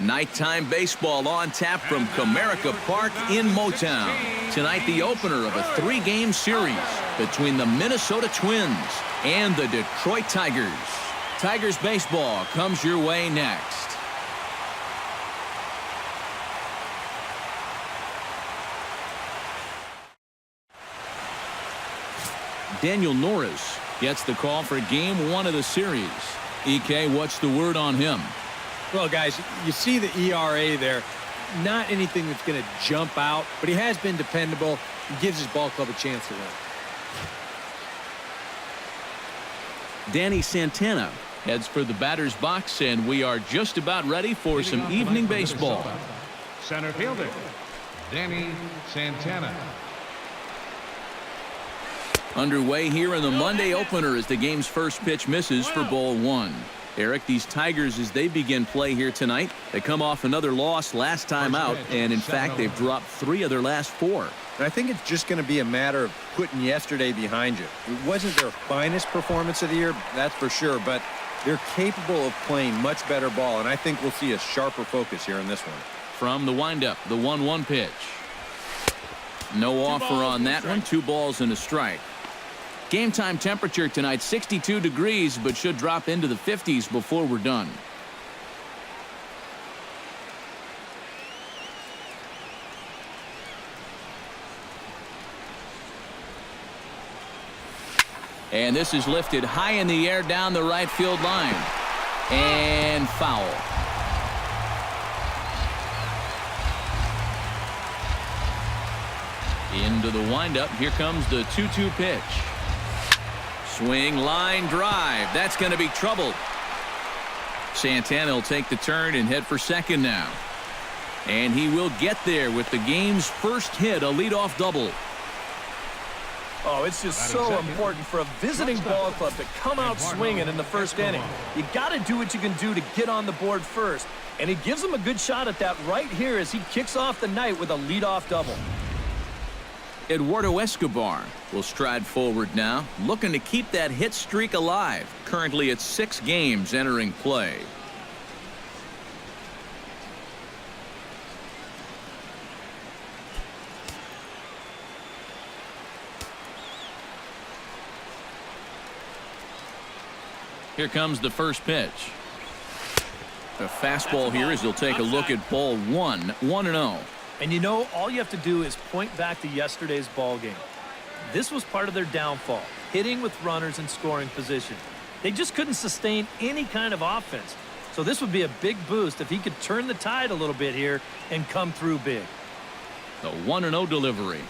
Nighttime baseball on tap from Comerica Park in Motown. Tonight, the opener of a 3-game series between the Minnesota Twins and the Detroit Tigers. Tigers baseball comes your way next. Daniel Norris gets the call for game 1 of the series. EK, what's the word on him? Well, guys, you see the ERA there. Not anything that's going to jump out, but he has been dependable. He gives his ball club a chance to win. Danny Santana heads for the batter's box, and we are just about ready for some evening baseball. Center fielder, Danny Santana. Underway here in the Monday opener as the game's first pitch misses for ball 1. Eric, these Tigers, as they begin play here tonight, they come off another loss last time out, and in fact they've dropped 3 of their last 4. And I think it's just going to be a matter of putting yesterday behind you. It wasn't their finest performance of the year, that's for sure, but they're capable of playing much better ball, and I think we'll see a sharper focus here in this one. From the windup, the 1-1 pitch. No offer on that one. 2 balls and a strike. Game time temperature tonight 62 degrees, but should drop into the 50s before we're done. And this is lifted high in the air down the right field line. And foul. Into the windup. Here comes the 2-2 pitch. Swing, line, drive. That's going to be troubled. Santana will take the turn and head for second now. And he will get there with the game's first hit, a leadoff double. Oh, it's just so important for a visiting ball club to come out swinging in the first inning. You got to do what you can do to get on the board first. And he gives them a good shot at that right here as he kicks off the night with a leadoff double. Eduardo Escobar will stride forward now, looking to keep that hit streak alive. Currently at 6 games entering play. Here comes the first pitch. A fastball here as he'll take a look at ball 1, 1-0. And you know, all you have to do is point back to yesterday's ball game. This was part of their downfall, hitting with runners in scoring position. They just couldn't sustain any kind of offense. So this would be a big boost if he could turn the tide a little bit here and come through big. The 1-0 delivery.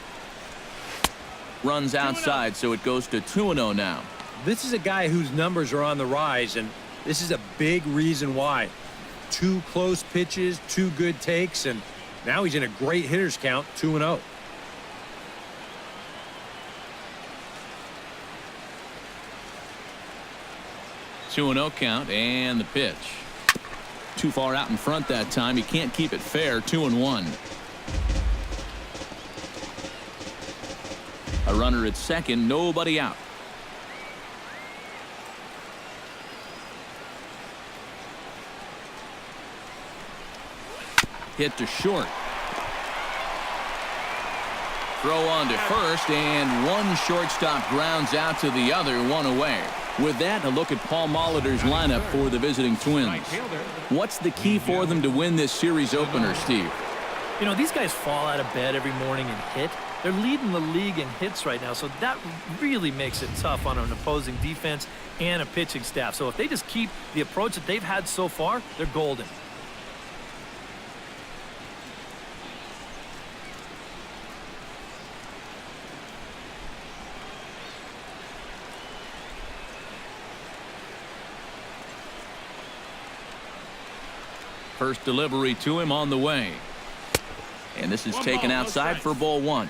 Runs outside, so it goes to 2-0 now. This is a guy whose numbers are on the rise, and this is a big reason why. 2 close pitches, 2 good takes, and now he's in a great hitter's count, 2-0. Two 2-0 count, and the pitch. Too far out in front that time. He can't keep it fair. 2-1. A runner at second, nobody out. Hit to short. Throw on to first, and one shortstop grounds out to the other, 1 away. With that, a look at Paul Molitor's lineup for the visiting Twins. What's the key for them to win this series opener, Steve? You know, these guys fall out of bed every morning and hit. They're leading the league in hits right now, so that really makes it tough on an opposing defense and a pitching staff. So if they just keep the approach that they've had so far, they're golden. First delivery to him on the way. And this is taken outside for ball 1.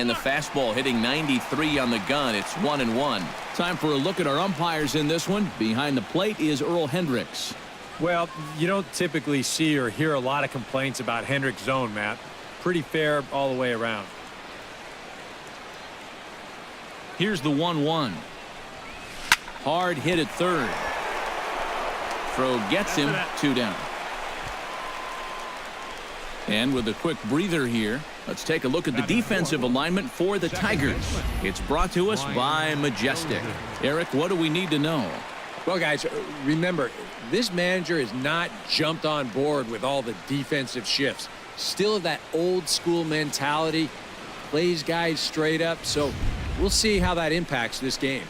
And the fastball hitting 93 on the gun. It's 1-1. Time for a look at our umpires in this one. Behind the plate is Earl Hendricks. Well, you don't typically see or hear a lot of complaints about Hendricks' zone, Matt. Pretty fair all the way around. Here's the 1-1. Hard hit at third. Throw gets him, 2 down. And with a quick breather here, let's take a look at the defensive alignment for the Tigers. It's brought to us by Majestic. Eric, what do we need to know? Well, guys, remember, this manager has not jumped on board with all the defensive shifts. Still that old school mentality, plays guys straight up, so we'll see how that impacts this game.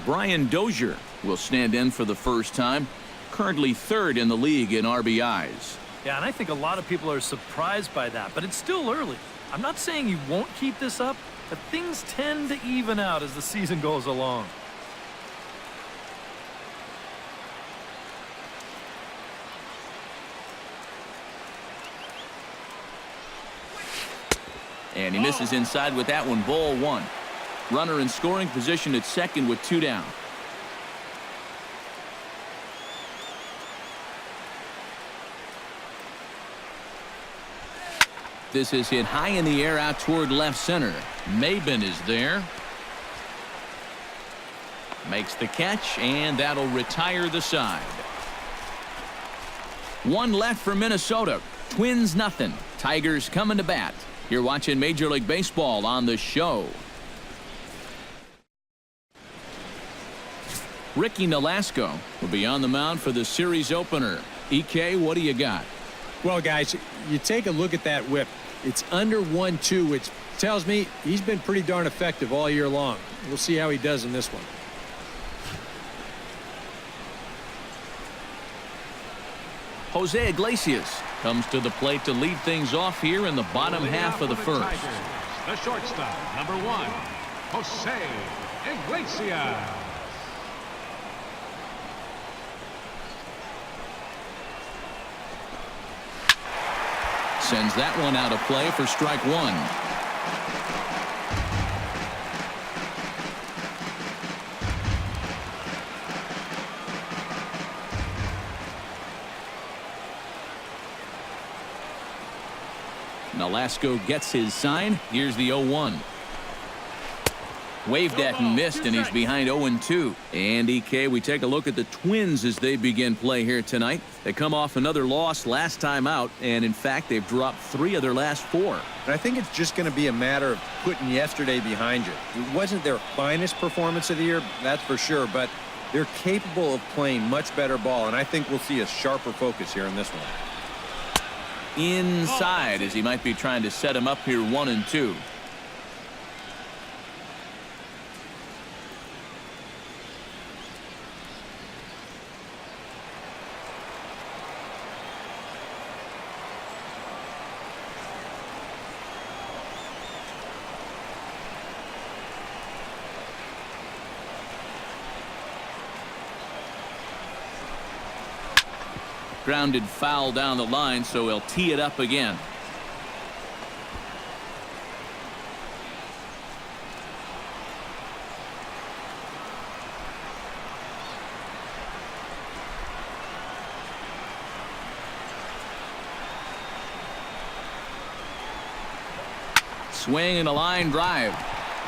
Brian Dozier will stand in for the first time, currently 3rd in the league in RBIs. Yeah, and I think a lot of people are surprised by that, but it's still early. I'm not saying you won't keep this up, but things tend to even out as the season goes along. And he misses inside with that one. Ball 1. Runner in scoring position at second with 2 down. This is hit high in the air out toward left center. Maben is there. Makes the catch, and that'll retire the side. 1 left for Minnesota. Twins nothing. Tigers coming to bat. You're watching Major League Baseball on The Show. Ricky Nolasco will be on the mound for the series opener. EK, what do you got? Well, guys, you take a look at that whip. It's under 1-2, which tells me he's been pretty darn effective all year long. We'll see how he does in this one. Jose Iglesias comes to the plate to lead things off here in the bottom half of the first. The shortstop, number 1, Jose Iglesias. Sends that one out of play for strike 1. Nolasco gets his sign. Here's the 0-1. Waved at and missed, and he's behind 0-2. And EK, we take a look at the Twins as they begin play here tonight. They come off another loss last time out, and in fact, they've dropped 3 of their last 4. And I think it's just going to be a matter of putting yesterday behind you. It wasn't their finest performance of the year, that's for sure, but they're capable of playing much better ball, and I think we'll see a sharper focus here in this one. Inside, as he might be trying to set him up here 1-2. Grounded foul down the line, so he'll tee it up again. Swing and a line drive.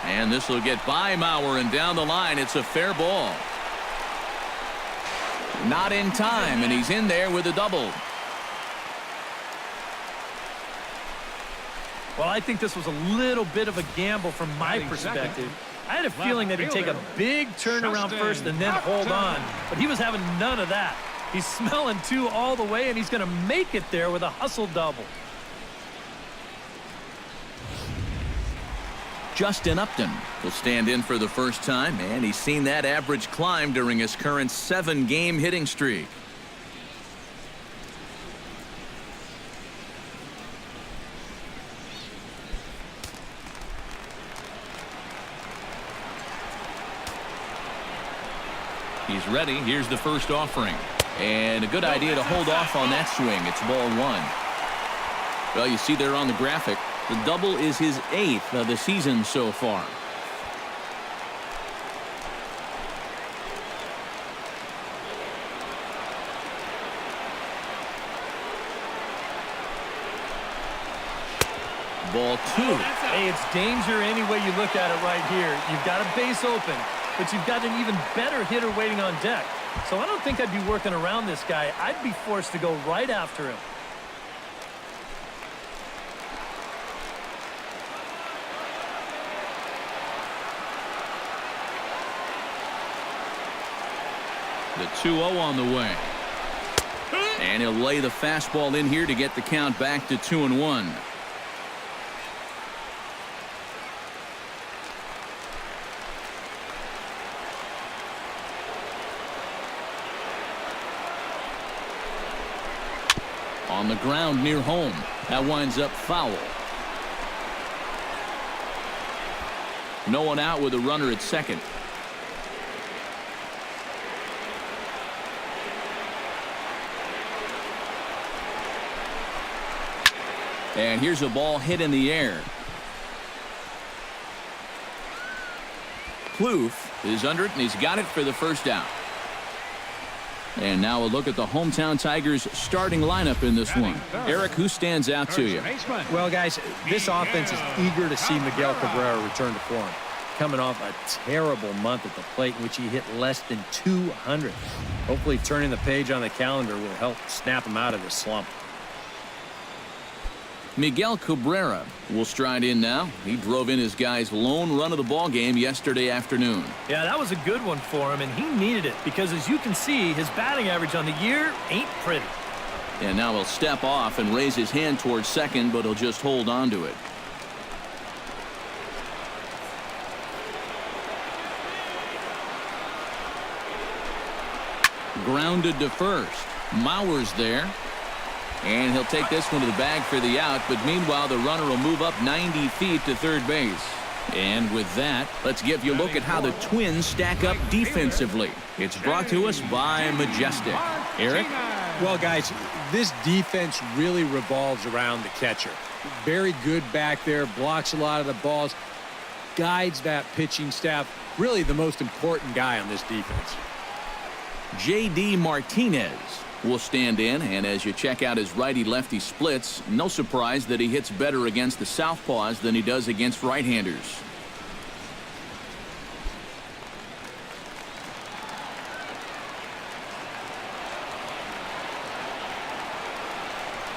And this will get by Mauer, and down the line, it's a fair ball. Not in time, and he's in there with a double. Well, I think this was a little bit of a gamble from my perspective. I had a feeling that he'd take a big turnaround first and then hold on, but he was having none of that. He's smelling 2 all the way, and he's going to make it there with a hustle double. Justin Upton will stand in for the first time, and he's seen that average climb during his current 7-game hitting streak. He's ready. Here's the first offering. And a good idea to hold off on that swing. It's ball 1. Well, you see there on the graphic, The double is his 8th of the season so far. Ball 2. Hey, it's danger any way you look at it right here. You've got a base open, but you've got an even better hitter waiting on deck. So I don't think I'd be working around this guy. I'd be forced to go right after him. The 2-0 on the way. And he'll lay the fastball in here to get the count back to 2-1. On the ground near home. That winds up foul. No one out with a runner at second. And here's a ball hit in the air. Plouffe is under it, and he's got it for the first down. And now a look at the hometown Tigers starting lineup in this one. Eric, who stands out to you? Well, guys, this offense is eager to see Miguel Cabrera return to form. Coming off a terrible month at the plate in which he hit less than 200. Hopefully turning the page on the calendar will help snap him out of this slump. Miguel Cabrera will stride in now. He drove in his guy's lone run of the ball game yesterday afternoon. Yeah, that was a good one for him, and he needed it because, as you can see, his batting average on the year ain't pretty. And now he'll step off and raise his hand towards second, but he'll just hold on to it. Grounded to first. Mauer's there. And he'll take this one to the bag for the out, but meanwhile the runner will move up 90 feet to third base. And with that, let's give you a look at how the Twins stack up defensively. It's brought to us by Majestic. Eric? Well, guys, this defense really revolves around the catcher. Very good back there, blocks a lot of the balls, guides that pitching staff. Really the most important guy on this defense. J.D. Martinez will stand in, and as you check out his righty-lefty splits, no surprise that he hits better against the southpaws than he does against right-handers.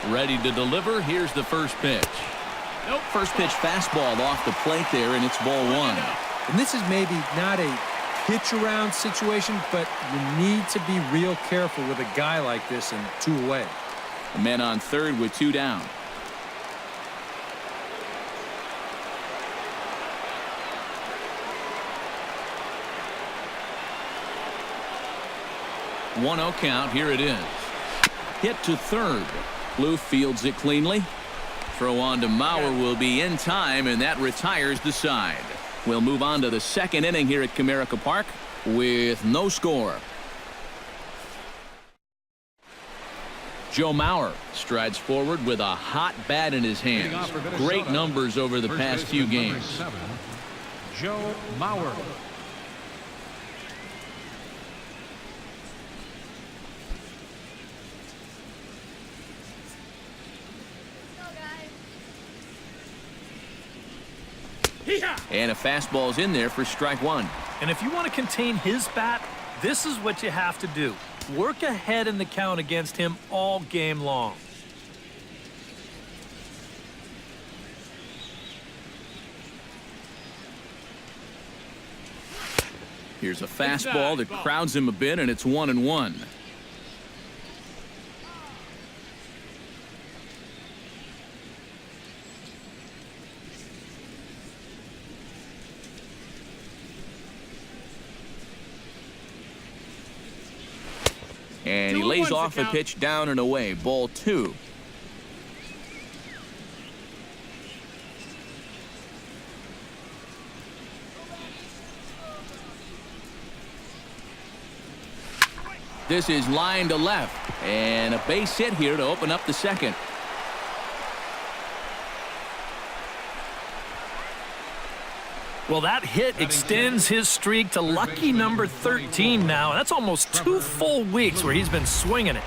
Ready to deliver. Here's the first pitch. First pitch fastball off the plate there, and it's ball 1. And this is maybe not a pitch around situation, but you need to be real careful with a guy like this and 2 away. A man on third with 2 down. One 0 count. Here it is. Hit to third. Plouffe fields it cleanly. Throw on to Mauer will be in time, and that retires the side. We'll move on to the second inning here at Comerica Park with no score. Joe Mauer strides forward with a hot bat in his hands. Great numbers over the past few games. Joe Mauer. And a fastball's in there for strike 1. And if you want to contain his bat, this is what you have to do. Work ahead in the count against him all game long. Here's a fastball that crowds him a bit, and it's 1-1. And he lays off a pitch down and away. Ball 2. This is line to left. And a base hit here to open up the second. Well, that hit extends his streak to lucky number 13 now. That's almost 2 full weeks where he's been swinging it.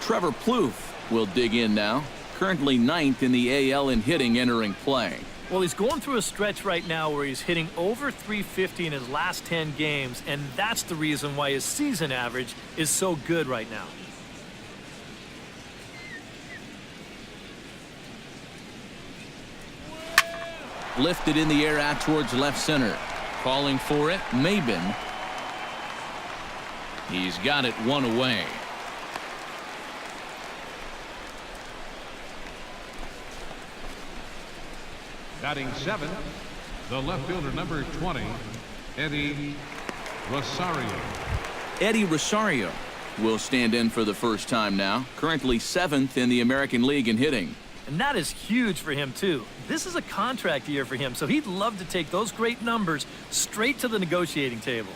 Trevor Plouffe will dig in now. Currently 9th in the AL in hitting entering play. Well, he's going through a stretch right now where he's hitting over 350 in his last 10 games, and that's the reason why his season average is so good right now. Lifted in the air out towards left center. Calling for it, Maben. He's got it one away. Batting 7th, the left fielder number 20, Eddie Rosario. Eddie Rosario will stand in for the first time now. Currently 7th in the American League in hitting. And that is huge for him, too. This is a contract year for him, so he'd love to take those great numbers straight to the negotiating table.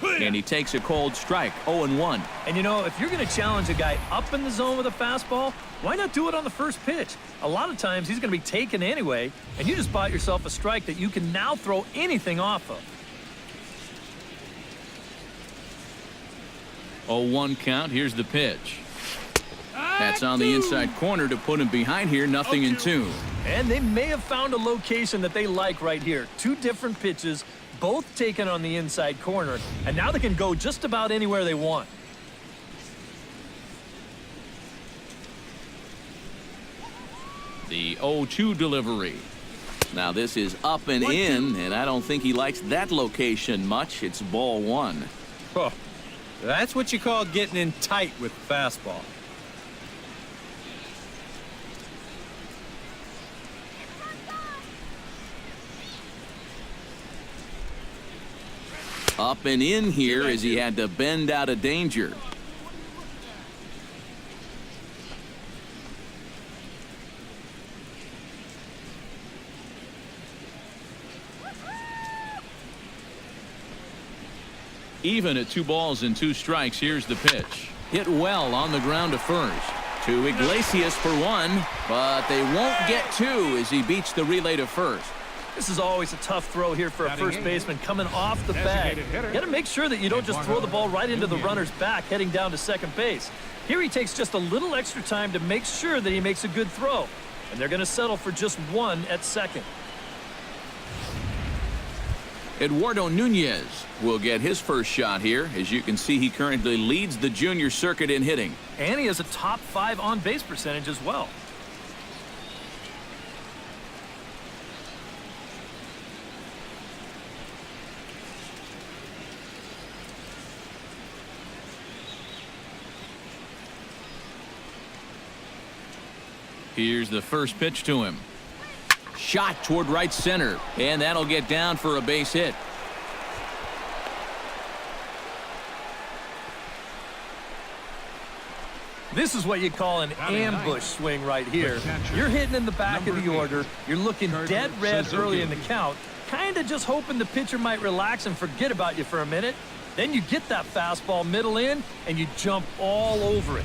And he takes a cold strike, 0-1. And, you know, if you're going to challenge a guy up in the zone with a fastball, why not do it on the first pitch? A lot of times he's going to be taken anyway, and you just bought yourself a strike that you can now throw anything off of. 0-1 count. Here's the pitch. That's on the inside corner to put him behind here. Nothing in 2. And they may have found a location that they like right here. 2 different pitches, both taken on the inside corner, and now they can go just about anywhere they want. The 0-2 delivery. Now this is up and in, and I don't think he likes that location much. It's ball 1. Oh, that's what you call getting in tight with the fastball. Up and in here as he had to bend out of danger. Even at 2 balls and 2 strikes. Here's the pitch. Hit well on the ground to first. To Iglesias for 1, but they won't get 2 as he beats the relay to first. This is always a tough throw here for a first baseman coming off the bag. You got to make sure that you don't just throw the ball right into the runner's back heading down to second base. Here he takes just a little extra time to make sure that he makes a good throw. And they're going to settle for just 1 at second. Eduardo Nunez will get his first shot here. As you can see, he currently leads the junior circuit in hitting. And he has a top 5 on-base percentage as well. Here's the first pitch to him. Shot toward right center, and that'll get down for a base hit. This is what you call an ambush swing right here. You're hitting in the back of the order. You're looking dead red early in the count, kind of just hoping the pitcher might relax and forget about you for a minute. Then you get that fastball middle in, and you jump all over it.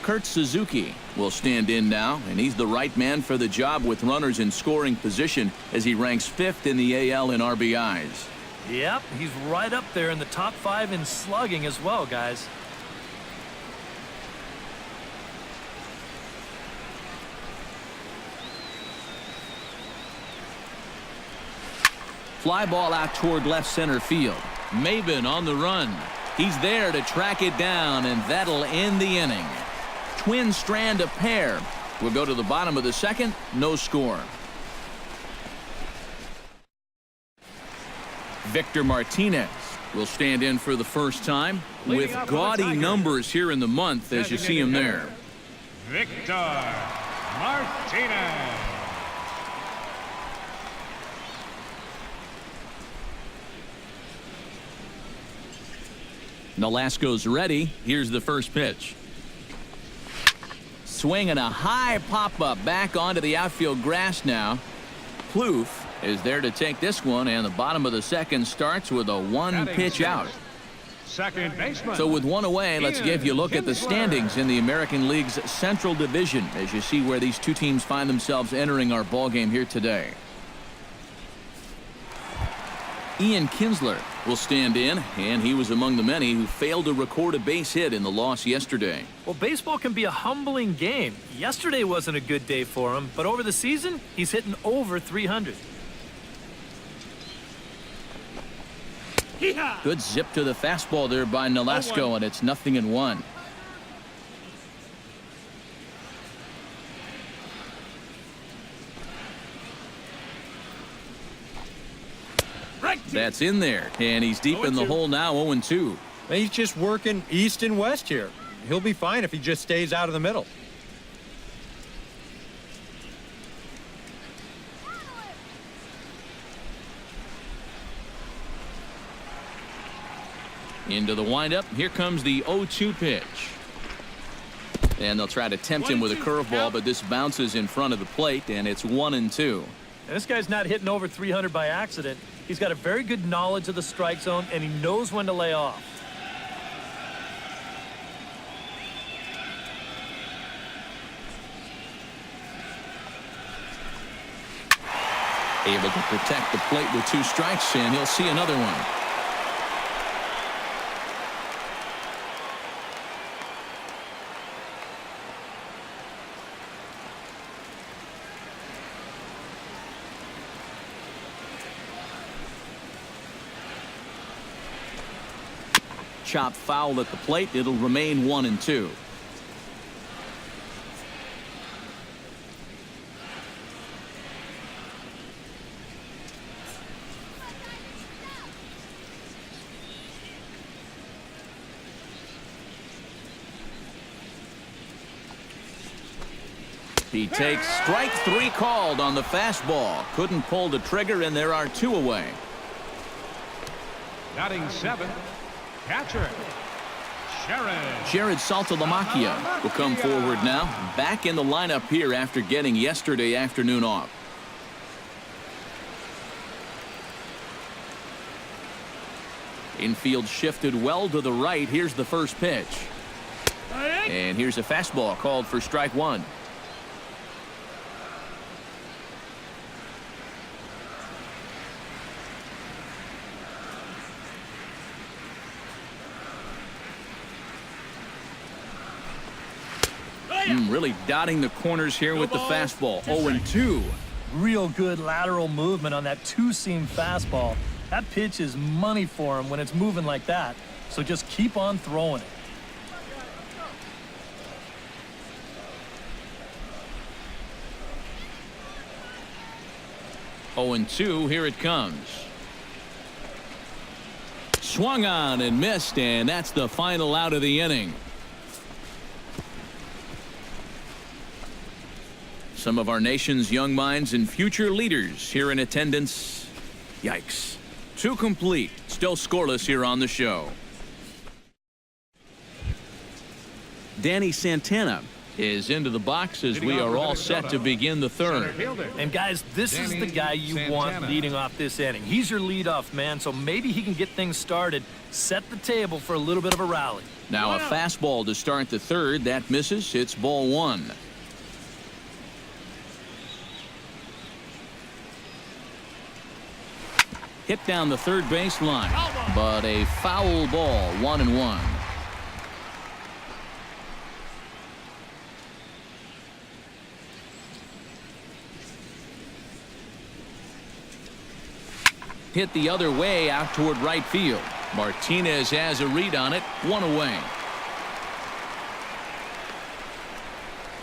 Kurt Suzuki will stand in now, and he's the right man for the job with runners in scoring position as he ranks 5th in the AL in RBIs. Yep, he's right up there in the top 5 in slugging as well, guys. Fly ball out toward left center field. Maben on the run. He's there to track it down, and that'll end the inning. Twin strand a pair. We'll go to the bottom of the second. No score. Victor Martinez will stand in for the first time with gaudy numbers here in the month as you see him there. Victor Martinez. Nolasco's ready. Here's the first pitch. Swing and a high pop-up back onto the outfield grass now. Plouffe is there to take this one, and the bottom of the second starts with a one-pitch out. Second baseman. So with one away, let's give you a look at the standings in the American League's Central Division as you see where these two teams find themselves entering our ball game here today. Ian Kinsler will stand in, and he was among the many who failed to record a base hit in the loss yesterday. Well, baseball can be a humbling game. Yesterday wasn't a good day for him, but over the season, he's hitting over 300. Good zip to the fastball there by Nolasco, and it's 0-1. That's in there, and he's deep in the hole now, 0-2. He's just working east and west here. He'll be fine if he just stays out of the middle. Into the windup. Here comes the 0-2 pitch. And they'll try to tempt him with a curveball, but this bounces in front of the plate, and it's 1-2. And this guy's not hitting over 300 by accident. He's got a very good knowledge of the strike zone, and he knows when to lay off. Able to protect the plate with 2 strikes, and he'll see another one. Chop foul at the plate. It'll remain 1-2. He takes strike 3 called on the fastball. Couldn't pull the trigger, and there are 2 away. Batting 7, catcher, Jared Saltalamacchia will come forward now. Back in the lineup here after getting yesterday afternoon off. Infield shifted well to the right. Here's the first pitch. And here's a fastball called for strike 1. Really dotting the corners here with the fastball. 0-2. Real good lateral movement on that two-seam fastball. That pitch is money for him when it's moving like that. So just keep on throwing it. Oh, and 2. Here it comes. Swung on and missed, and that's the final out of the inning. Some of our nation's young minds and future leaders here in attendance. Yikes. 2 complete. Still scoreless here on the show. Danny Santana is into the box as we are all set to begin the third. And guys, this is the guy you want leading off this inning. He's your leadoff man, so maybe he can get things started, set the table for a little bit of a rally. Now a fastball to start the third. That misses. It's ball 1. Hit down the third baseline, but a foul ball, 1-1. Hit the other way out toward right field. Martinez has a read on it, 1 away.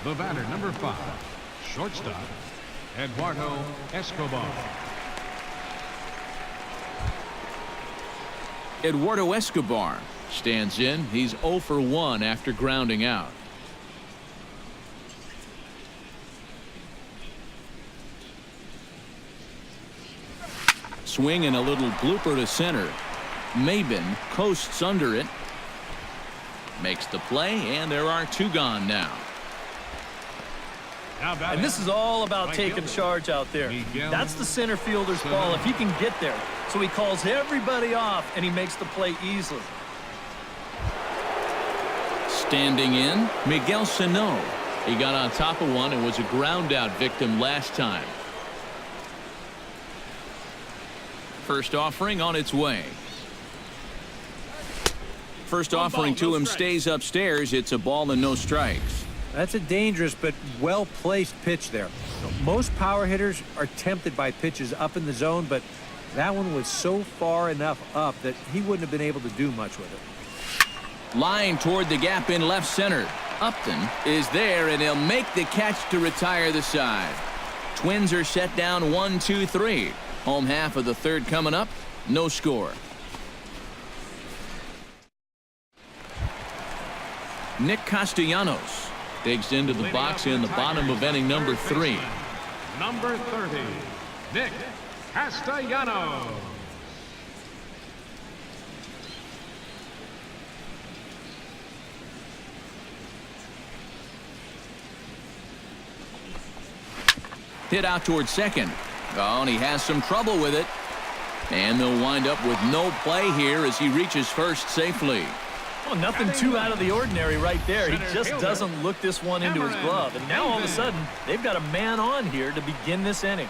The batter, number 5, shortstop, Eduardo Escobar. Eduardo Escobar stands in. He's 0 for 1 after grounding out. Swing and a little blooper to center. Maben coasts under it. Makes the play, and there are 2 gone now. Now batting, And this is all about right taking fielder, charge out there. Miguel That's the center fielder's ball if he can get there. So he calls everybody off, and he makes the play easily. Standing in, Miguel Sano. He got on top of one and was a ground out victim last time. First offering on its way. First offering to him stays upstairs. It's a ball and no strikes. That's a dangerous but well-placed pitch there. Most power hitters are tempted by pitches up in the zone, but that one was so far enough up that he wouldn't have been able to do much with it. Line toward the gap in left center. Upton is there, and he'll make the catch to retire the side. Twins are set down 1-2-3. Home half of the third coming up. No score. Nick Castellanos digs into the box in the bottom of inning number 3. Number 30, Nick Castellanos. Hit out towards second. Oh, and he has some trouble with it. And they'll wind up with no play here as he reaches first safely. Well, nothing too out of the ordinary right there. He just doesn't look this one into his glove. And now all of a sudden, they've got a man on here to begin this inning.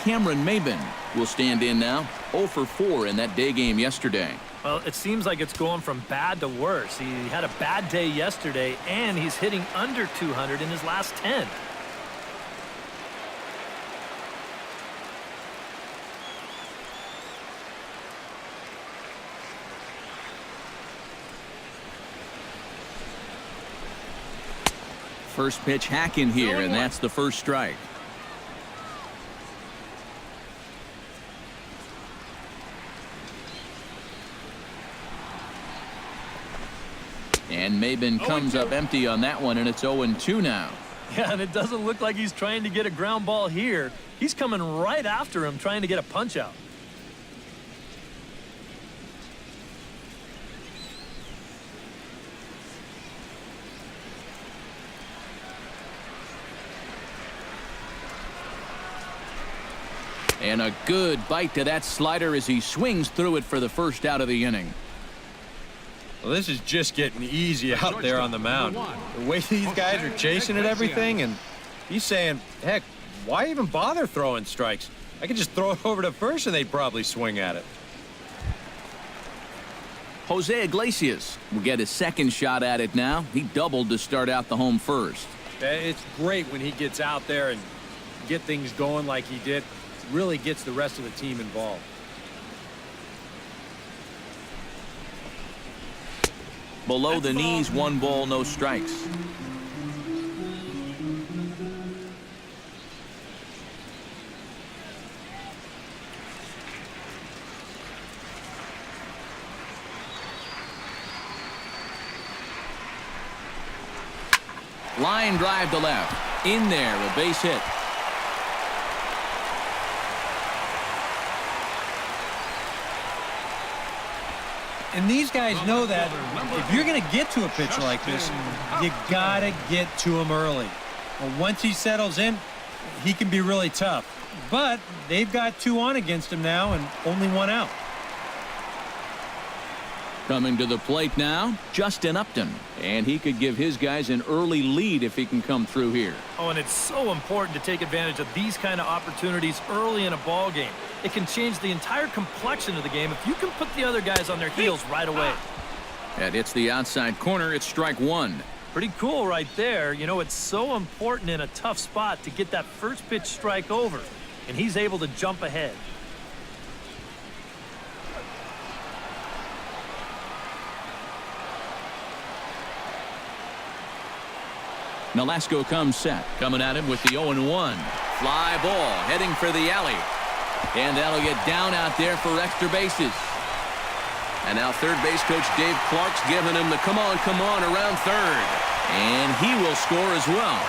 Cameron Maben will stand in now. 0 for 4 in that day game yesterday. Well, it seems like it's going from bad to worse. He had a bad day yesterday, and he's hitting under 200 in his last 10. First pitch hack in here, and that's the first strike. And Maben comes up empty on that one, and it's 0-2 now. Yeah, and it doesn't look like he's trying to get a ground ball here. He's coming right after him, trying to get a punch out. And a good bite to that slider as he swings through it for the first out of the inning. Well, this is just getting easy out there on the mound. The way these guys are chasing at everything, and he's saying, heck, why even bother throwing strikes? I could just throw it over to first and they'd probably swing at it. Jose Iglesias will get his second shot at it now. He doubled to start out the home first. It's great when he gets out there and get things going like he did. Really gets the rest of the team involved. Below the knees, 1 ball, no strikes. Line drive to left. In there, a base hit. And these guys know that if you're going to get to a pitcher like this, you got to get to him early. Well, once he settles in, he can be really tough. But they've got 2 on against him now and only 1 out. Coming to the plate now, Justin Upton. And he could give his guys an early lead if he can come through here. Oh, and it's so important to take advantage of these kind of opportunities early in a ball game. It can change the entire complexion of the game if you can put the other guys on their heels right away. That hits the outside corner. It's strike 1. Pretty cool right there. You know, it's so important in a tough spot to get that first pitch strike over, and he's able to jump ahead. Nolasco comes set. Coming at him with the 0-1. Fly ball heading for the alley. And that'll get down out there for extra bases. And now third base coach Dave Clark's giving him the come on around third. And he will score as well.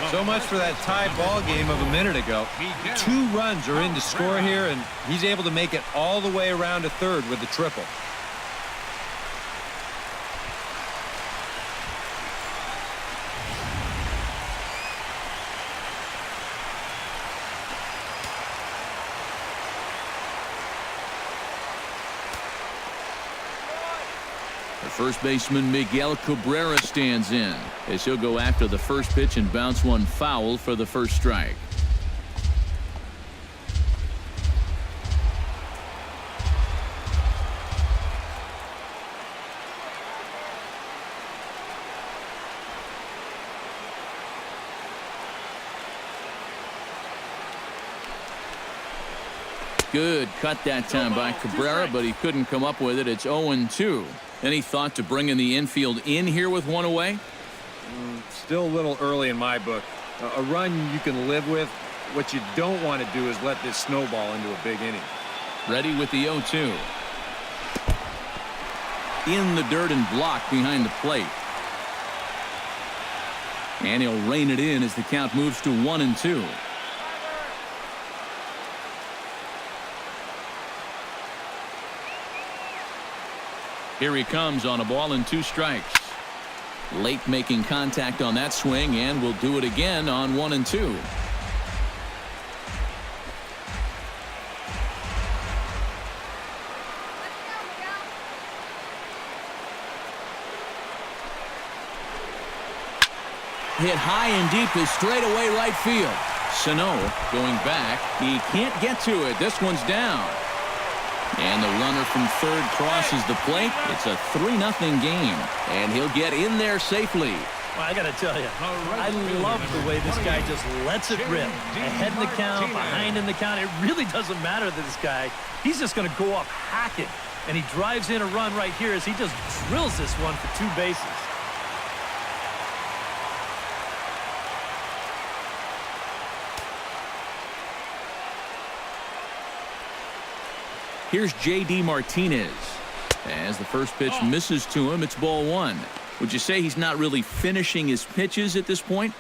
So much for that tie ball game of a minute ago. 2 runs are in to score here, and he's able to make it all the way around to third with the triple. First baseman Miguel Cabrera stands in as he'll go after the first pitch and bounce one foul for the first strike. Good cut that time by Cabrera, but he couldn't come up with it. It's 0-2. Any thought to bringing the infield in here with one away? Still a little early in my book. A run you can live with. What you don't want to do is let this snowball into a big inning. Ready with the 0-2. In the dirt and blocked behind the plate. And he'll rein it in as the count moves to 1-2. Here he comes on a ball and 2 strikes. Late making contact on that swing, and will do it again on 1-2. Hit high and deep is straightaway right field. Sano going back. He can't get to it. This one's down. And the runner from third crosses the plate. It's a 3-0 game, and he'll get in there safely. Well, I got to tell you, I love the way this guy just lets it rip. Ahead in the count, behind in the count. It really doesn't matter to this guy. He's just going to go up hacking, and he drives in a run right here as he just drills this one for 2 bases. Here's J.D. Martinez. As the first pitch misses to him, it's ball 1. Would you say he's not really finishing his pitches at this point?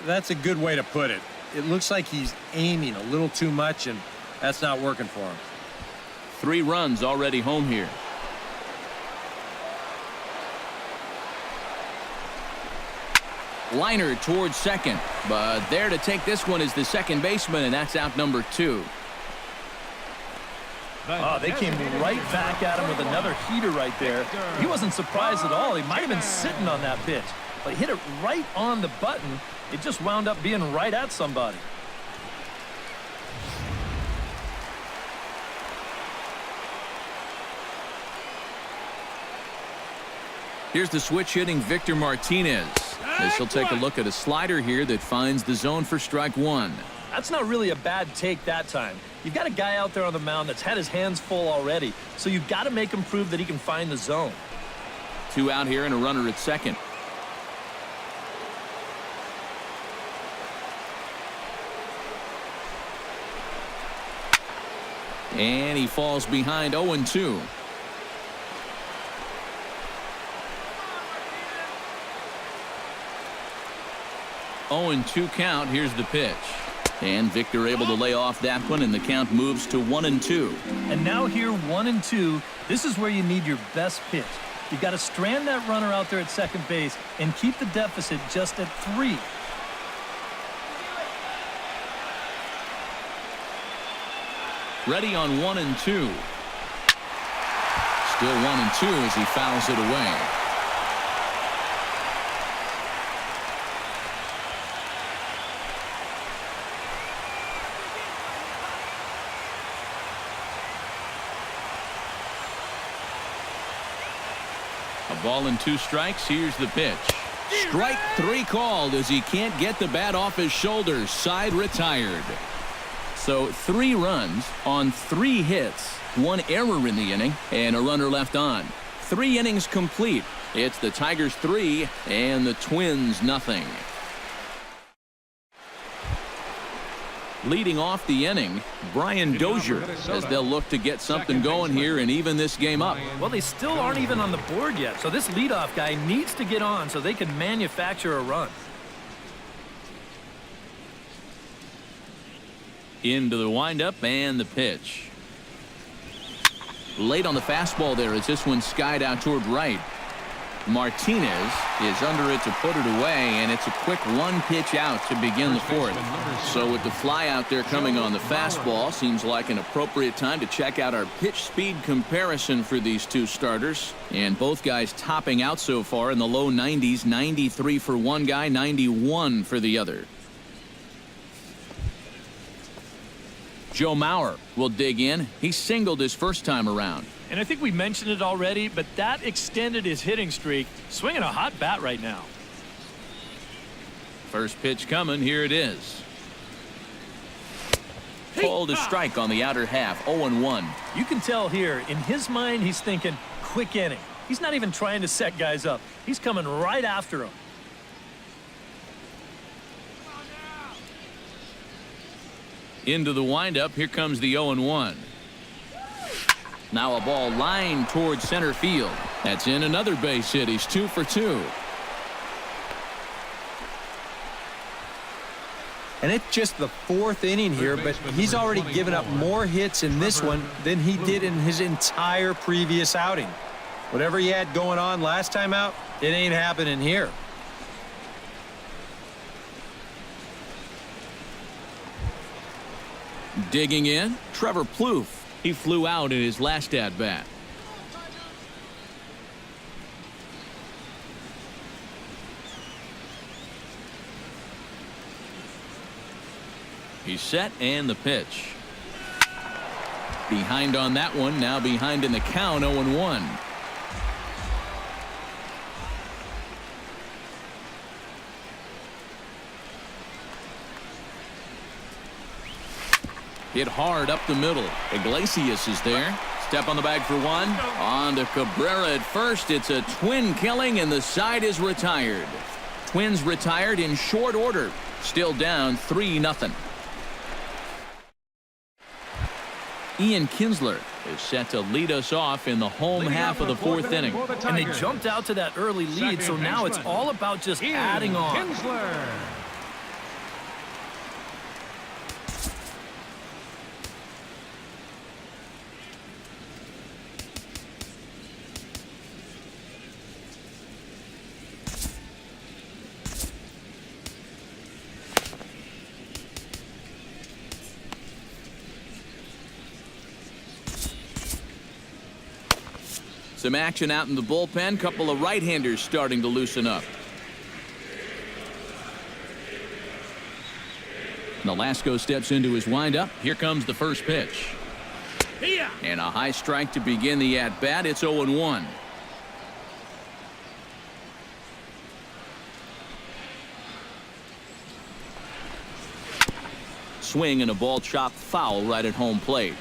That's a good way to put it. It looks like he's aiming a little too much, and that's not working for him. 3 runs already home here. Liner towards second, but there to take this one is the second baseman, and that's out number 2. Oh, they came right back at him with another heater right there. He wasn't surprised at all. He might have been sitting on that pitch, but he hit it right on the button. It just wound up being right at somebody. Here's the switch hitting Victor Martinez. As he'll take a look at a slider here that finds the zone for strike 1. That's not really a bad take that time. You've got a guy out there on the mound that's had his hands full already, so you've got to make him prove that he can find the zone. 2 out here and a runner at second. And he falls behind 0-2. Oh, and 2 count. Here's the pitch. And Victor able to lay off that one, and the count moves to 1-2. And now here, 1-2. This is where you need your best pitch. You've got to strand that runner out there at second base and keep the deficit just at 3. Ready on 1-2. Still 1-2 as he fouls it away. A ball and 2 strikes. Here's the pitch. Strike 3 called as he can't get the bat off his shoulders. Side retired. So 3 runs on 3 hits, 1 error in the inning, and a runner left on. 3 innings complete. It's the Tigers 3 and the Twins nothing. Leading off the inning, Brian Dozier, as they'll look to get something going here and even this game up. Well, they still aren't even on the board yet, so this leadoff guy needs to get on so they can manufacture a run. Into the windup and the pitch. Late on the fastball there as this one skied out toward right. Martinez is under it to put it away, and it's a quick one pitch out to begin the fourth. So with the fly out there coming on the fastball, seems like an appropriate time to check out our pitch speed comparison for these two starters. And both guys topping out so far in the low 90s, 93 for one guy, 91 for the other. Joe Mauer will dig in. He singled his first time around. And I think we mentioned it already, but that extended his hitting streak. Swinging a hot bat right now. First pitch coming. Here it is. Called a strike on the outer half. 0-1. You can tell here, in his mind, he's thinking quick inning. He's not even trying to set guys up. He's coming right after them. Into the windup. Here comes the 0-1. Now a ball lined towards center field. That's in another base hit. He's 2 for 2. And it's just the fourth inning here, but he's already given up more hits in this one than he did in his entire previous outing. Whatever he had going on last time out, it ain't happening here. Digging in, Trevor Plouffe. He flew out in his last at-bat. He's set, and the pitch. Behind on that one, now behind in the count, 0-1. Hit hard up the middle. Iglesias is there. Step on the bag for one. On to Cabrera at first. It's a twin killing, and the side is retired. Twins retired in short order. Still down 3-0. Ian Kinsler is set to lead us off in the home half of the fourth inning. And they jumped out to that early lead, so now it's all about just adding on. Kinsler. Some action out in the bullpen. Couple of right-handers starting to loosen up. Nolasco steps into his windup. Here comes the first pitch. And a high strike to begin the at-bat. It's 0-1. Swing and a ball chopped foul right at home plate.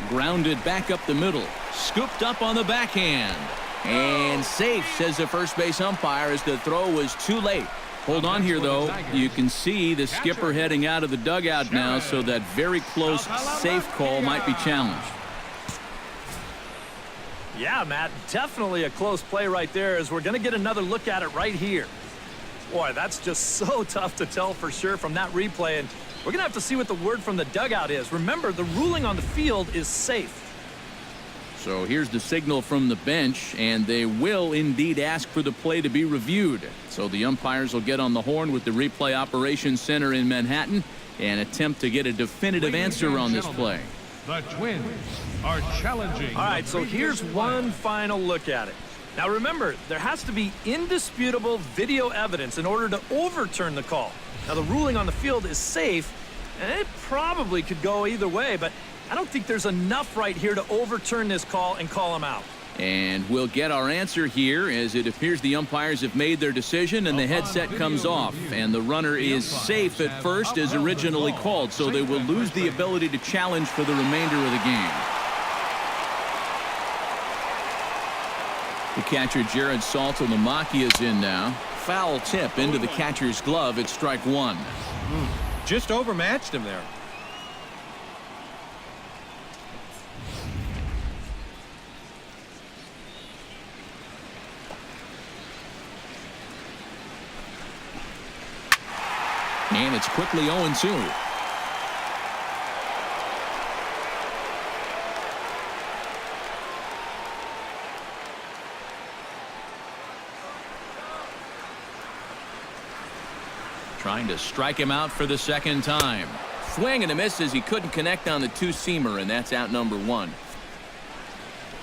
Grounded back up the middle. Scooped up on the backhand. And safe, says the first base umpire, as the throw was too late. Hold on here, though. You can see the skipper heading out of the dugout now, so that very close safe call might be challenged. Yeah, Matt, definitely a close play right there, as we're going to get another look at it right here. Boy, that's just so tough to tell for sure from that replay, and we're going to have to see what the word from the dugout is. Remember, the ruling on the field is safe. So here's the signal from the bench, and they will indeed ask for the play to be reviewed. So the umpires will get on the horn with the replay operations center in Manhattan and attempt to get a definitive answer on this play. The Twins are challenging. All right, so here's one final look at it. Now remember, there has to be indisputable video evidence in order to overturn the call. Now the ruling on the field is safe, and it probably could go either way, but I don't think there's enough right here to overturn this call and call him out. And we'll get our answer here, as it appears the umpires have made their decision and the headset comes off, and the runner is safe at first as originally called, so they will lose the ability to challenge for the remainder of the game. The catcher Jared Saltalamacchia is in now. Foul tip into the catcher's glove at strike one. Just overmatched him there. And it's quickly 0-2. Trying to strike him out for the second time. Swing and a miss as he couldn't connect on the two-seamer, and that's out number 1.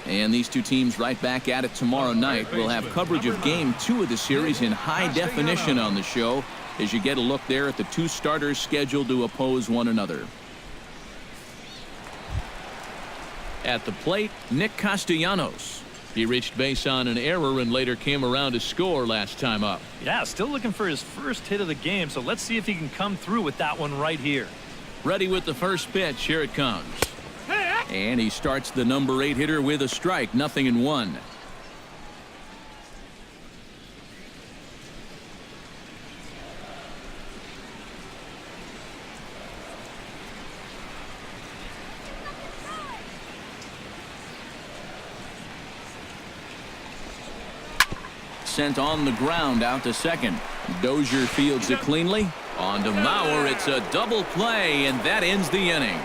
And these two teams right back at it tomorrow night. We'll have coverage of Game 2 of the series in high definition on the show as you get a look there at the two starters scheduled to oppose one another. At the plate, Nick Castellanos. He reached base on an error and later came around to score last time up. Yeah, still looking for his first hit of the game, so let's see if he can come through with that one right here. Ready with the first pitch. Here it comes. And he starts the number 8 hitter with a strike. 0-1. Sent on the ground out to second. Dozier fields it cleanly. On to Mauer. It's a double play, and that ends the inning.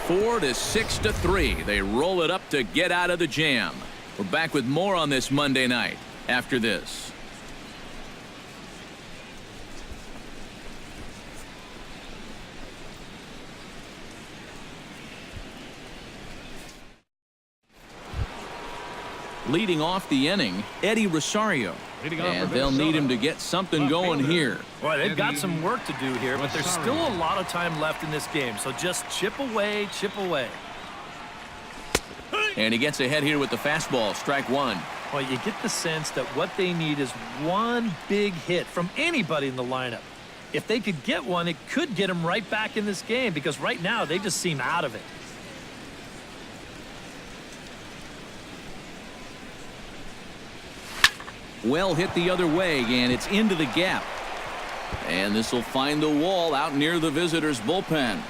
4-6-3. They roll it up to get out of the jam. We're back with more on this Monday night after this. Leading off the inning, Eddie Rosario. And they'll need him to get something going here. Boy, they've got some work to do here, but there's still a lot of time left in this game. So just chip away, chip away. And he gets ahead here with the fastball. Strike 1. Well, you get the sense that what they need is one big hit from anybody in the lineup. If they could get one, it could get them right back in this game because right now they just seem out of it. Well hit the other way, and it's into the gap. And this will find the wall out near the visitors' bullpen.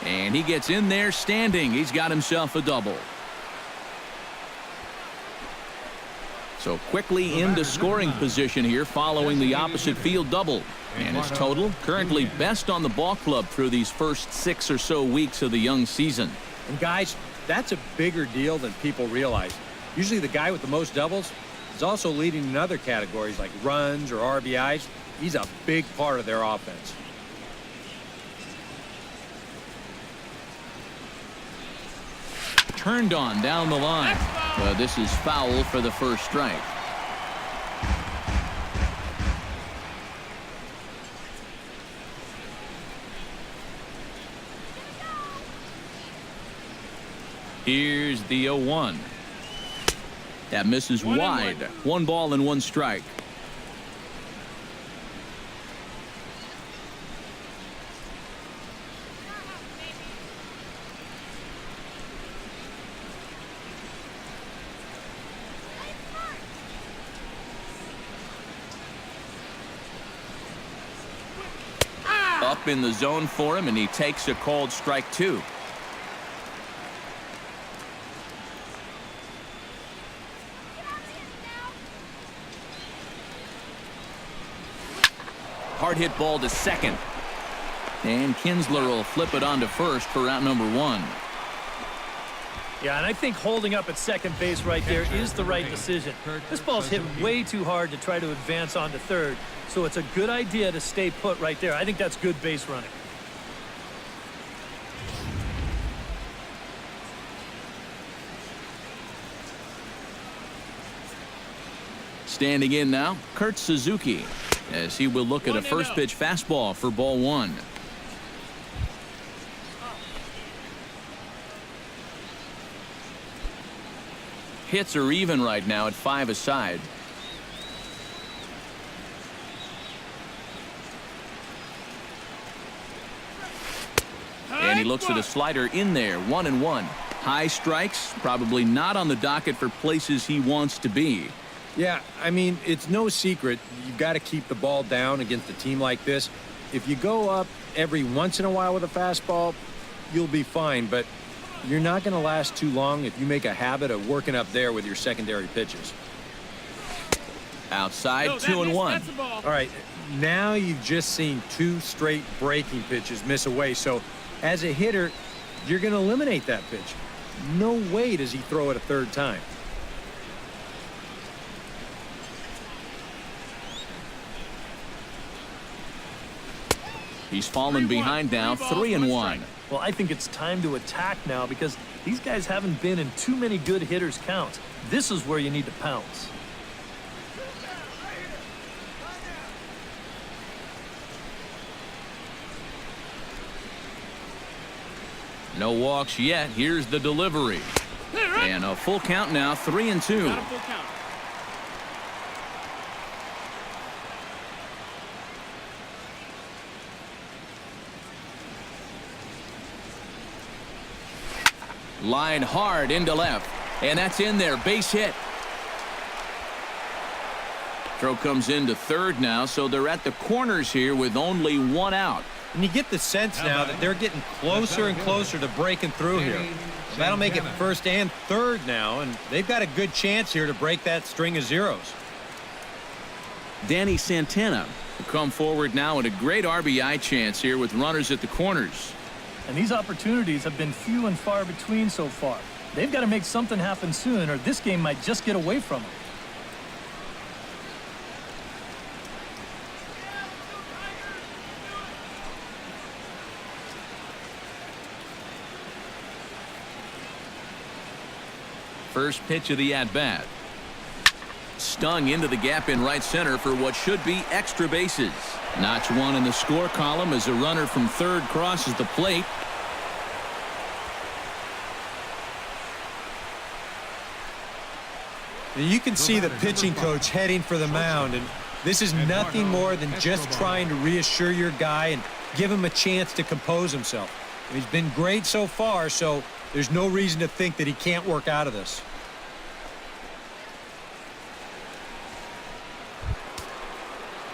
And he gets in there standing. He's got himself a double. So quickly into scoring position here following the opposite field double. And his total currently best on the ball club through these first 6 or so weeks of the young season. And guys, that's a bigger deal than people realize. Usually the guy with the most doubles is also leading in other categories like runs or RBIs. He's a big part of their offense. Turned on down the line. This is foul for the first strike. Here's the 0-1. That misses wide. 1 ball and 1 strike. Up in the zone for him, and he takes a called strike 2. Hard hit ball to second. And Kinsler will flip it on to first for out number 1. Yeah, and I think holding up at second base right there is the right decision. This ball's hit way too hard to try to advance on to third, so it's a good idea to stay put right there. I think that's good base running. Standing in now, Kurt Suzuki, as he will look at a first pitch fastball for ball 1. Hits are even right now at 5 aside. And he looks at a slider in there. 1-1. High strikes, probably not on the docket for places he wants to be. Yeah, I mean, it's no secret you've got to keep the ball down against a team like this. If you go up every once in a while with a fastball, you'll be fine, but you're not going to last too long if you make a habit of working up there with your secondary pitches. Outside, 2-1. All right, now you've just seen 2 straight breaking pitches miss away. So as a hitter, you're going to eliminate that pitch. No way does he throw it a 3rd time. He's fallen behind now, 3-1. Well, I think it's time to attack now because these guys haven't been in too many good hitters' counts. This is where you need to pounce. No walks yet. Here's the delivery. And a full count now, 3-2. Line hard into left, and that's in there. Base hit. Throw comes into 3rd now, so they're at the corners here with only 1 out. And you get the sense now that they're getting closer and closer to breaking through here. That'll make it 1st and 3rd now, and they've got a good chance here to break that string of zeros. Danny Santana will come forward now in a great RBI chance here with runners at the corners. And these opportunities have been few and far between so far. They've got to make something happen soon, or this game might just get away from them. First pitch of the at-bat. Stung into the gap in right center for what should be extra bases. Notch 1 in the score column as a runner from 3rd crosses the plate. And you can see the pitching coach heading for the mound, and this is nothing more than just trying to reassure your guy and give him a chance to compose himself. He's been great so far, so there's no reason to think that he can't work out of this.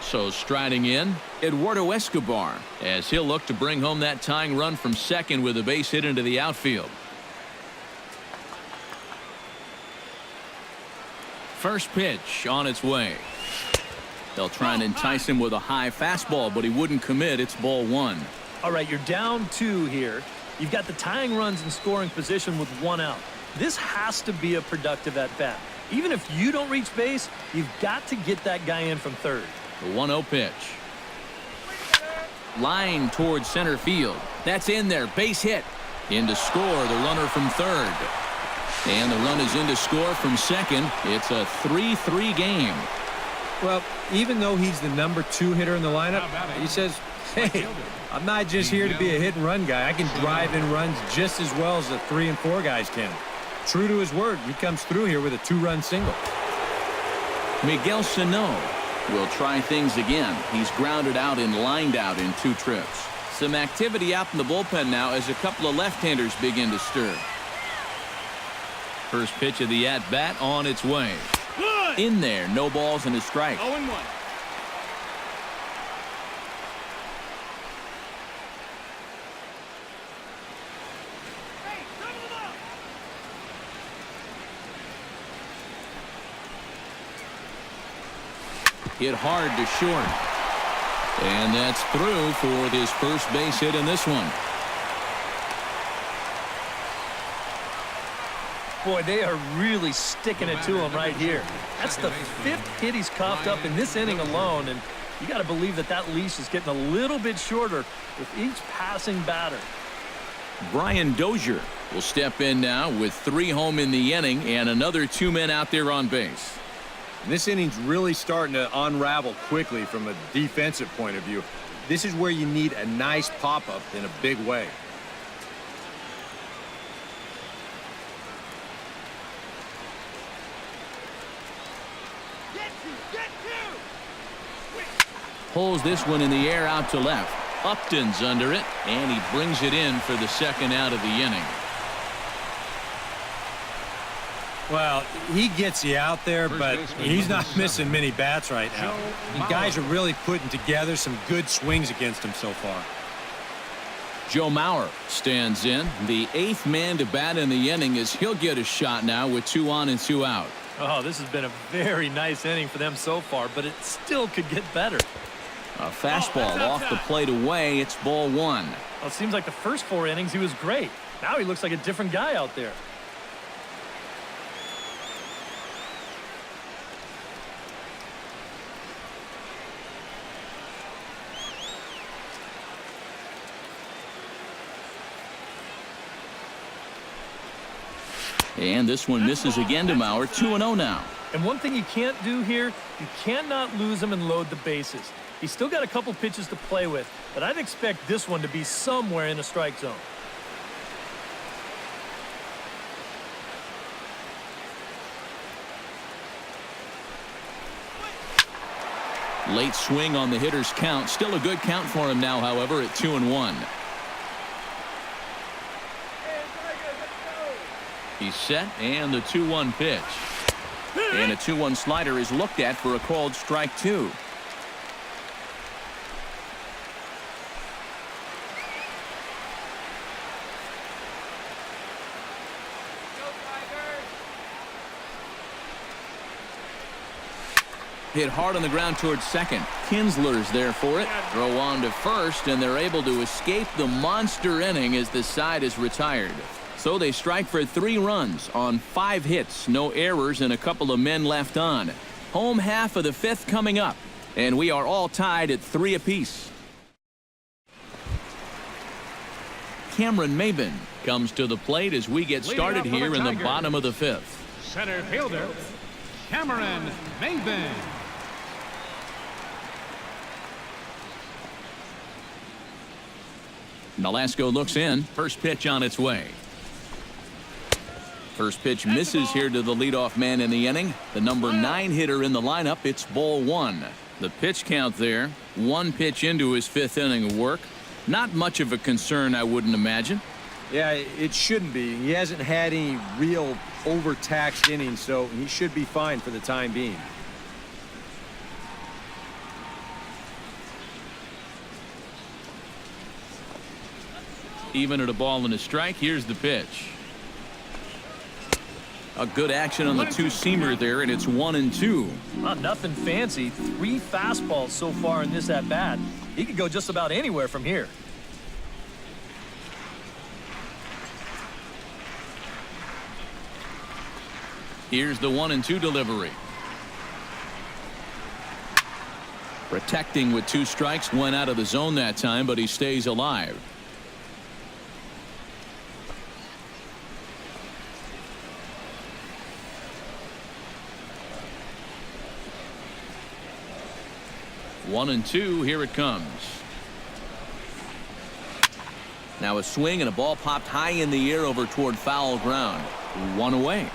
So striding in, Eduardo Escobar, as he'll look to bring home that tying run from 2nd with a base hit into the outfield. First pitch on its way. They'll try and entice him with a high fastball, but he wouldn't commit. It's ball 1. All right, you're down 2 here. You've got the tying runs in scoring position with 1 out. This has to be a productive at-bat. Even if you don't reach base, you've got to get that guy in from 3rd. The 1-0 pitch. Line towards center field. That's in there. Base hit. In to score, the runner from 3rd. And the run is in to score from 2nd. It's a 3-3 game. Well, even though he's the number 2 hitter in the lineup, he says, hey, I'm not just here to be a hit-and-run guy. I can drive in runs just as well as the 3 and 4 guys can. True to his word, he comes through here with a 2-run single. Miguel Sano will try things again. He's grounded out and lined out in 2 trips. Some activity out in the bullpen now as a couple of left-handers begin to stir. First pitch of the at-bat on its way. Good. In there, no balls and a strike. 0-1. Hit hard to short. And that's through for this first base hit in this one. Boy, they are really sticking it to him right here. That's the 5th hit he's coughed up in this inning alone, and you got to believe that that leash is getting a little bit shorter with each passing batter. Brian Dozier will step in now with 3 home in the inning and another 2 men out there on base. This inning's really starting to unravel quickly from a defensive point of view. This is where you need a nice pop-up in a big way. Pulls this one in the air out to left. Upton's under it, and he brings it in for the 2nd out of the inning. Well, he gets you out there, but he's not missing many bats right now. You guys are really putting together some good swings against him so far. Joe Mauer stands in. The 8th man to bat in the inning as he'll get a shot now with 2 on and 2 out. Oh, this has been a very nice inning for them so far, but it still could get better. A fastball off the plate away. It's ball one. Well, it seems like the first 4 innings he was great. Now he looks like a different guy out there. And this one misses again to Mauer. 2-0 now. And one thing you can't do here, you cannot lose him and load the bases. He's still got a couple pitches to play with, but I'd expect this one to be somewhere in the strike zone. Late swing on the hitter's count. Still a good count for him now, however, at 2-1. He's set, and the 2-1 pitch. And a 2-1 slider is looked at for a called strike 2. Hit hard on the ground towards second. Kinsler's there for it. Throw on to first, and they're able to escape the monster inning as the side is retired. So they strike for 3 runs on 5 hits, no errors, and a couple of men left on. Home half of the 5th coming up, and we are all tied at 3 apiece. Cameron Maben comes to the plate as we get started here in the bottom of the 5th. Center fielder, Cameron Maben. Nolasco looks in. First pitch on its way. First pitch misses here to the leadoff man in the inning. The number 9 hitter in the lineup. It's ball 1. The pitch count there. 1 pitch into his 5th inning of work. Not much of a concern, I wouldn't imagine. Yeah, it shouldn't be. He hasn't had any real overtaxed innings, so he should be fine for the time being. Even at a ball and a strike, here's the pitch. A good action on the 2-seamer there, and it's 1-2. Well, nothing fancy. 3 fastballs so far in this at-bat. He could go just about anywhere from here. Here's the 1-2 delivery. Protecting with 2 strikes, went out of the zone that time, but he stays alive. 1-2, here it comes. Now a swing and a ball popped high in the air over toward foul ground. 1 away.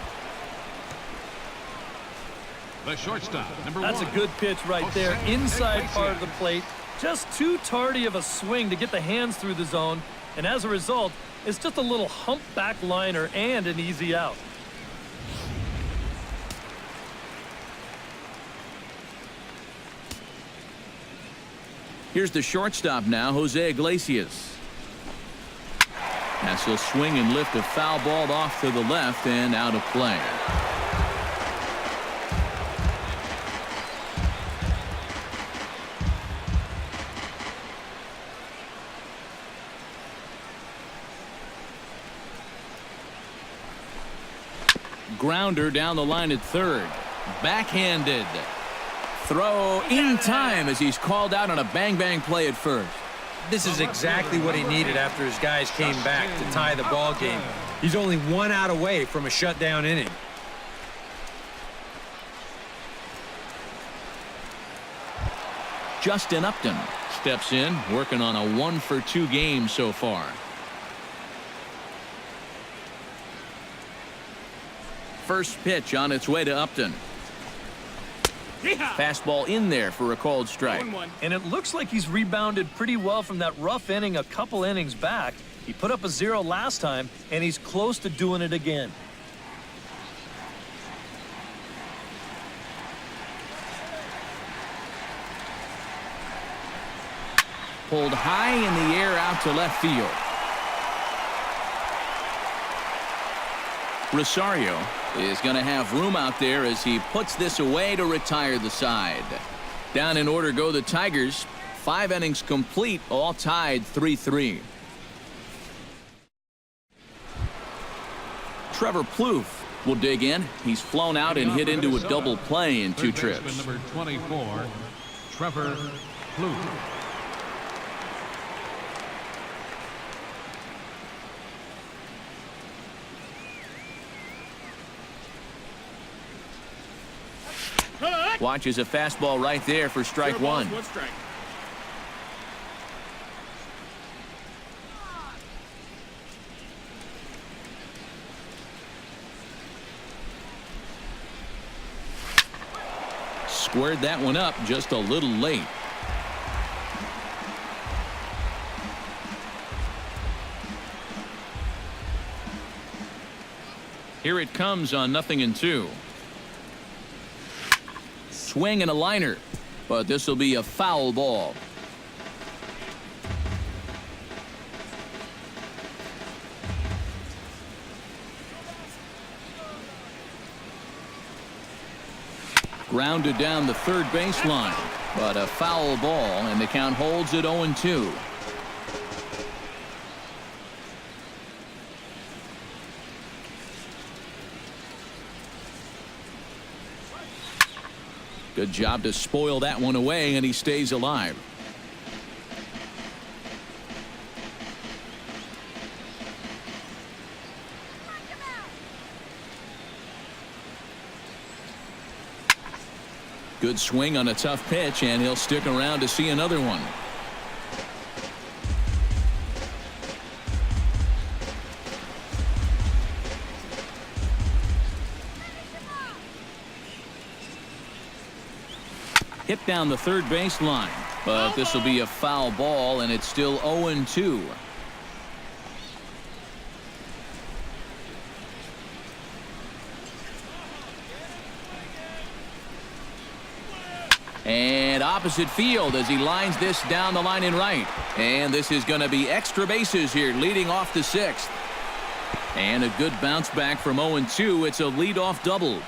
The shortstop, number 1. That's a good pitch right there, inside part of the plate. Just too tardy of a swing to get the hands through the zone, and as a result, it's just a little humpback liner and an easy out. Here's the shortstop now, Jose Iglesias. As he'll swing and lift a foul ball off to the left and out of play. Grounder down the line at third. Backhanded. Throw in time as he's called out on a bang-bang play at first. This is exactly what he needed after his guys came back to tie the ball game. He's only 1 out away from a shutdown inning. Justin Upton steps in, working on a 1-for-2 game so far. First pitch on its way to Upton. Fastball in there for a called strike. And it looks like he's rebounded pretty well from that rough inning a couple innings back. He put up a 0 last time, and he's close to doing it again. Pulled high in the air out to left field. Rosario is going to have room out there as he puts this away to retire the side. Down in order go the Tigers. 5 innings complete, all tied 3-3. Trevor Plouffe will dig in. He's flown out and hit into a double play in 2 trips. Number 24, Trevor Plouffe. Watches a fastball right there for strike 1. Squared that one up just a little late. Here it comes on 0-2. Swing and a liner, but this will be a foul ball. Grounded down the third baseline, but a foul ball, and the count holds at 0-2. Good job to spoil that one away, and he stays alive. Good swing on a tough pitch, and he'll stick around to see another one. Hit down the third baseline, but this will be a foul ball, and it's still 0-2. And opposite field as he lines this down the line in right. And this is going to be extra bases here, leading off the 6th. And a good bounce back from 0-2. It's a leadoff double.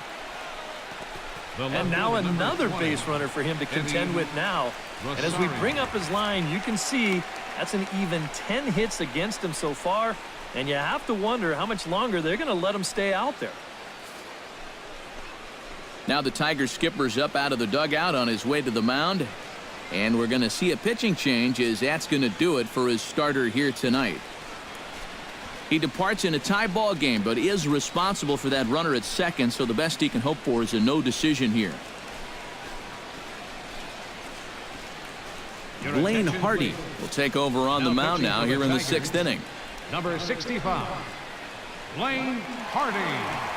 And now another base runner for him to contend with now. And as we bring up his line, you can see that's an even 10 hits against him so far. And you have to wonder how much longer they're going to let him stay out there. Now the Tigers skipper's up out of the dugout on his way to the mound. And we're going to see a pitching change as that's going to do it for his starter here tonight. He departs in a tie ball game, but is responsible for that runner at second, so the best he can hope for is a no decision here. Blaine Hardy will take over on the mound now here in the 6th inning. Number 65, Blaine Hardy.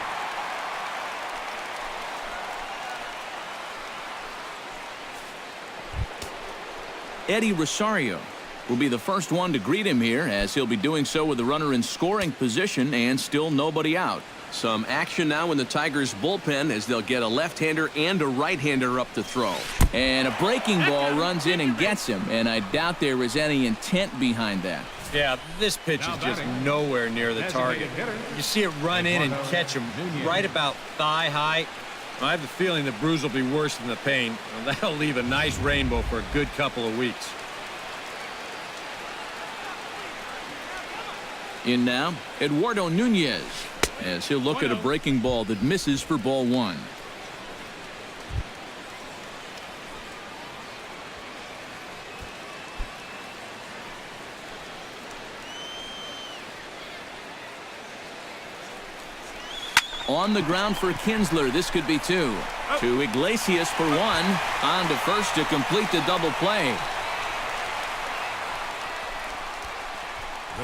Eddie Rosario will be the first one to greet him here, as he'll be doing so with the runner in scoring position and still nobody out. Some action now in the Tigers bullpen as they'll get a left-hander and a right-hander up to throw. And a breaking ball runs in and gets him, and I doubt there was any intent behind that. Yeah, this pitch is just nowhere near the target. You see it run in and catch him right about thigh high. I have a feeling the bruise will be worse than the pain. Well, that'll leave a nice rainbow for a good couple of weeks. In now, Eduardo Nunez, as he'll look at a breaking ball that misses for ball 1. On the ground for Kinsler, this could be 2. To Iglesias for 1. On to first to complete the double play.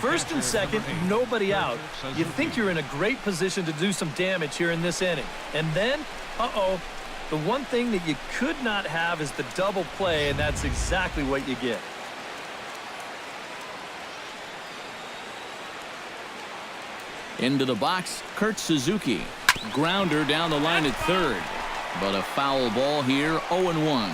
First and second, nobody out. You think you're in a great position to do some damage here in this inning. And then, the one thing that you could not have is the double play, and that's exactly what you get. Into the box, Kurt Suzuki. Grounder down the line at third. But a foul ball here, 0-1.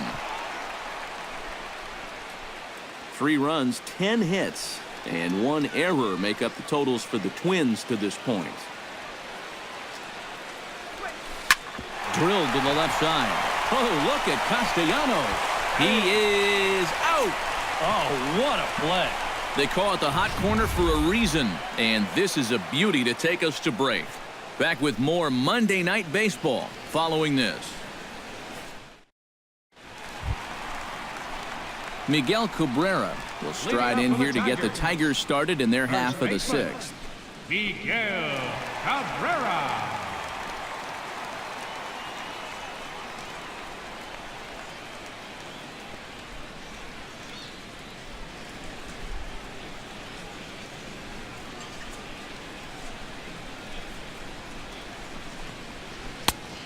3 runs, 10 hits. And 1 error make up the totals for the Twins to this point. Drilled to the left side. Oh, look at Castellanos. He is out. Oh, what a play. They call it the hot corner for a reason, and this is a beauty to take us to break. Back with more Monday Night Baseball following this. Miguel Cabrera will stride in here to get the Tigers started in their half of the sixth. Miguel Cabrera.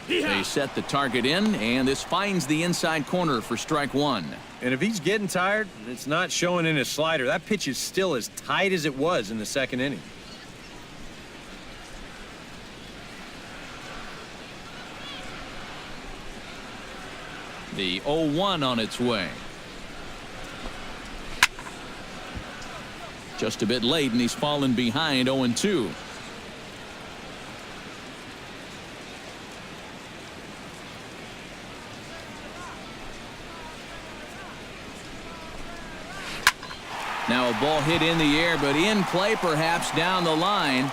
They set the target in, and this finds the inside corner for strike one. And if he's getting tired, it's not showing in his slider. That pitch is still as tight as it was in the second inning. The 0-1 on its way. Just a bit late, and he's fallen behind 0-2. Now a ball hit in the air, but in play perhaps down the line.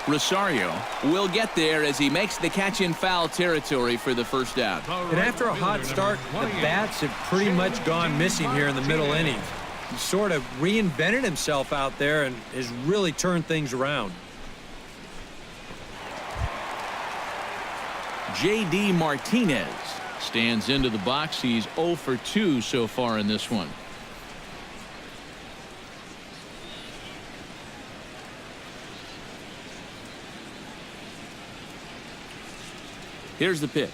Rosario will get there as he makes the catch in foul territory for the first out. And after a hot start, the bats have pretty much gone missing here in the middle innings. He sort of reinvented himself out there and has really turned things around. J.D. Martinez stands into the box. He's 0 for 2 so far in this one. Here's the pitch.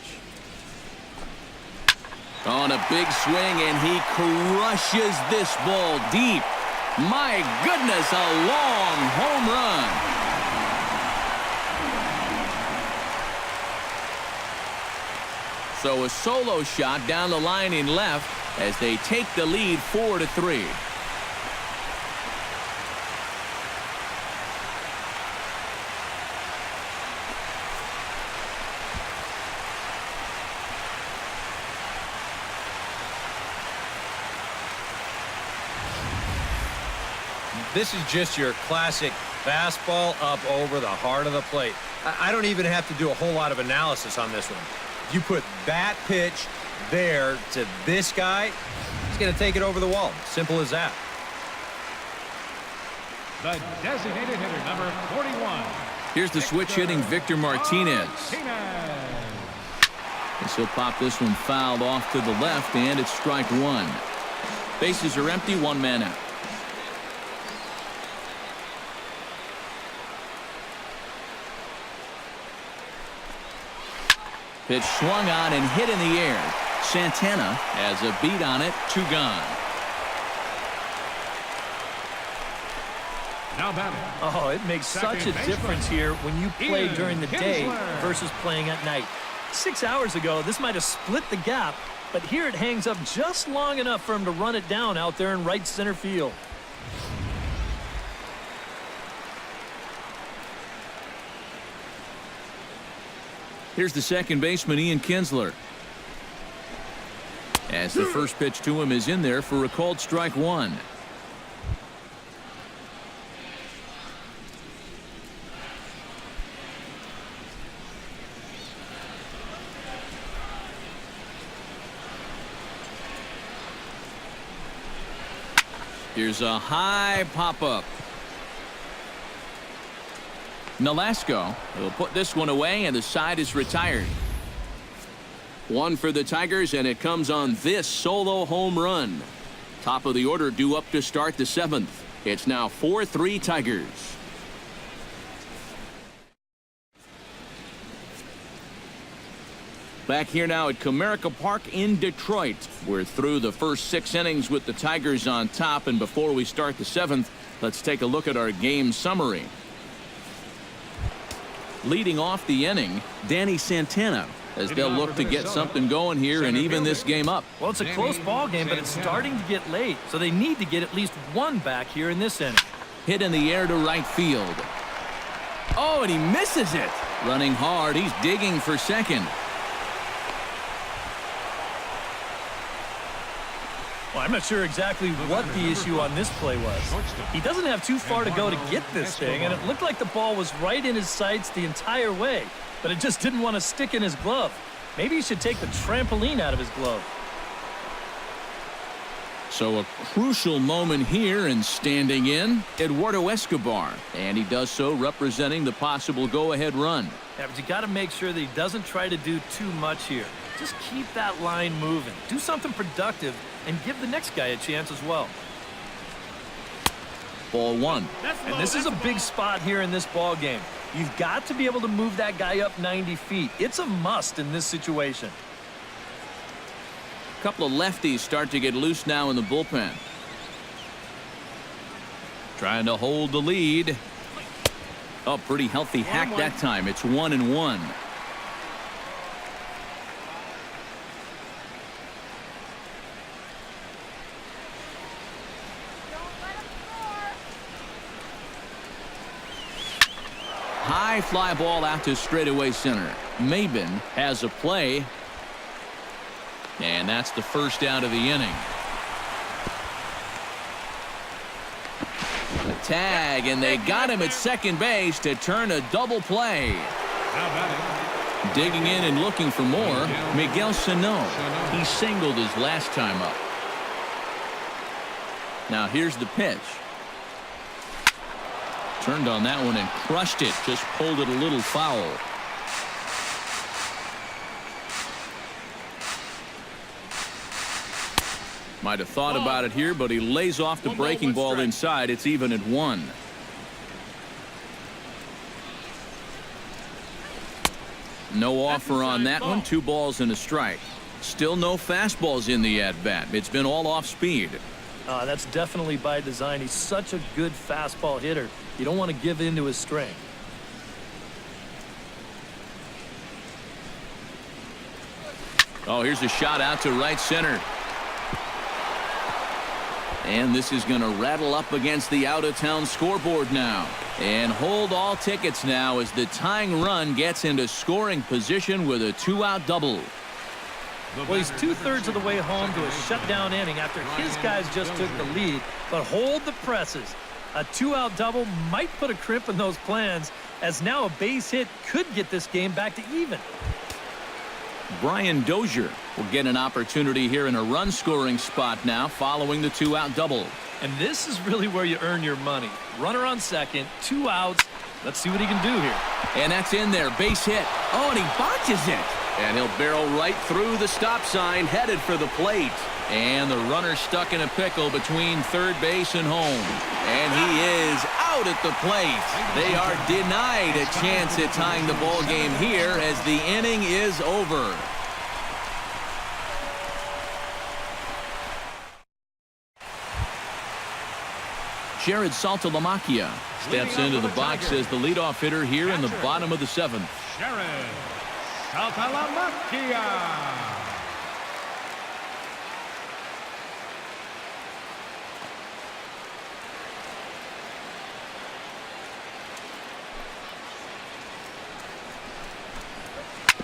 On a big swing, and he crushes this ball deep. My goodness, a long home run. So a solo shot down the line in left as they take the lead 4-3. This is just your classic fastball up over the heart of the plate. I don't even have to do a whole lot of analysis on this one. You put that pitch there to this guy, he's going to take it over the wall. Simple as that. The designated hitter, number 41. Here's the switch hitting Victor Martinez. As he'll pop this one fouled off to the left, and it's strike one. Bases are empty, one man out. Pitch swung on and hit in the air. Santana has a beat on it, 2 gone. Now batting. Oh, it makes such a difference here when you play during the day versus playing at night. 6 hours ago, this might have split the gap, but here it hangs up just long enough for him to run it down out there in right center field. Here's the second baseman, Ian Kinsler. As the first pitch to him is in there for a called strike one. Here's a high pop-up. Nolasco will put this one away, and the side is retired. One for the Tigers, and it comes on this solo home run. Top of the order due up to start the 7th. It's now 4-3 Tigers. Back here now at Comerica Park in Detroit. We're through the first 6 innings with the Tigers on top, and before we start the 7th, let's take a look at our game summary. Leading off the inning, Danny Santana, as they'll look to get something going here and even this game up. Well, it's a close ball game, but it's starting to get late, so they need to get at least one back here in this inning. Hit in the air to right field. Oh, and he misses it. Running hard, he's digging for second. Well, I'm not sure exactly what the issue on this play was. He doesn't have too far to go to get this thing, and it looked like the ball was right in his sights the entire way, but it just didn't want to stick in his glove. Maybe he should take the trampoline out of his glove. So a crucial moment here, and standing in, Eduardo Escobar. And he does so representing the possible go-ahead run. Yeah, but you got to make sure that he doesn't try to do too much here. Just keep that line moving. Do something productive and give the next guy a chance as well. Ball one. And this is a big spot here in this ball game. You've got to be able to move that guy up 90 feet. It's a must in this situation. A couple of lefties start to get loose now in the bullpen. Trying to hold the lead. Oh, pretty healthy hack that time. It's 1-1. High fly ball out to straightaway center. Maben has a play. And that's the first out of the inning. A tag, and they got him at second base to turn a double play. Digging in and looking for more, Miguel Sano. He singled his last time up. Now here's the pitch. Turned on that one and crushed it. Just pulled it a little foul. Might have thought about it here, but he lays off the breaking ball inside. It's even at 1. No offer on that one. 2 balls and a strike. Still no fastballs in the at-bat. It's been all off speed. That's definitely by design. He's such a good fastball hitter. You don't want to give in to his strength. Oh, here's a shot out to right center. And this is going to rattle up against the out-of-town scoreboard now. And hold all tickets now as the tying run gets into scoring position with a 2-out double. Well, he's 2/3 of the way home to a shutdown inning after his guys just took the lead. But hold the presses. A 2-out double might put a crimp in those plans, as now a base hit could get this game back to even. Brian Dozier will get an opportunity here in a run-scoring spot now following the 2-out double. And this is really where you earn your money. Runner on second, 2 outs. Let's see what he can do here. And that's in there. Base hit. Oh, and he botches it. And he'll barrel right through the stop sign, headed for the plate. And the runner stuck in a pickle between third base and home. And he is out at the plate. They are denied a chance at tying the ball game here as the inning is over. Jared Saltalamacchia steps into the box as the leadoff hitter here in the bottom of the 7th. Jared Saltalamacchia.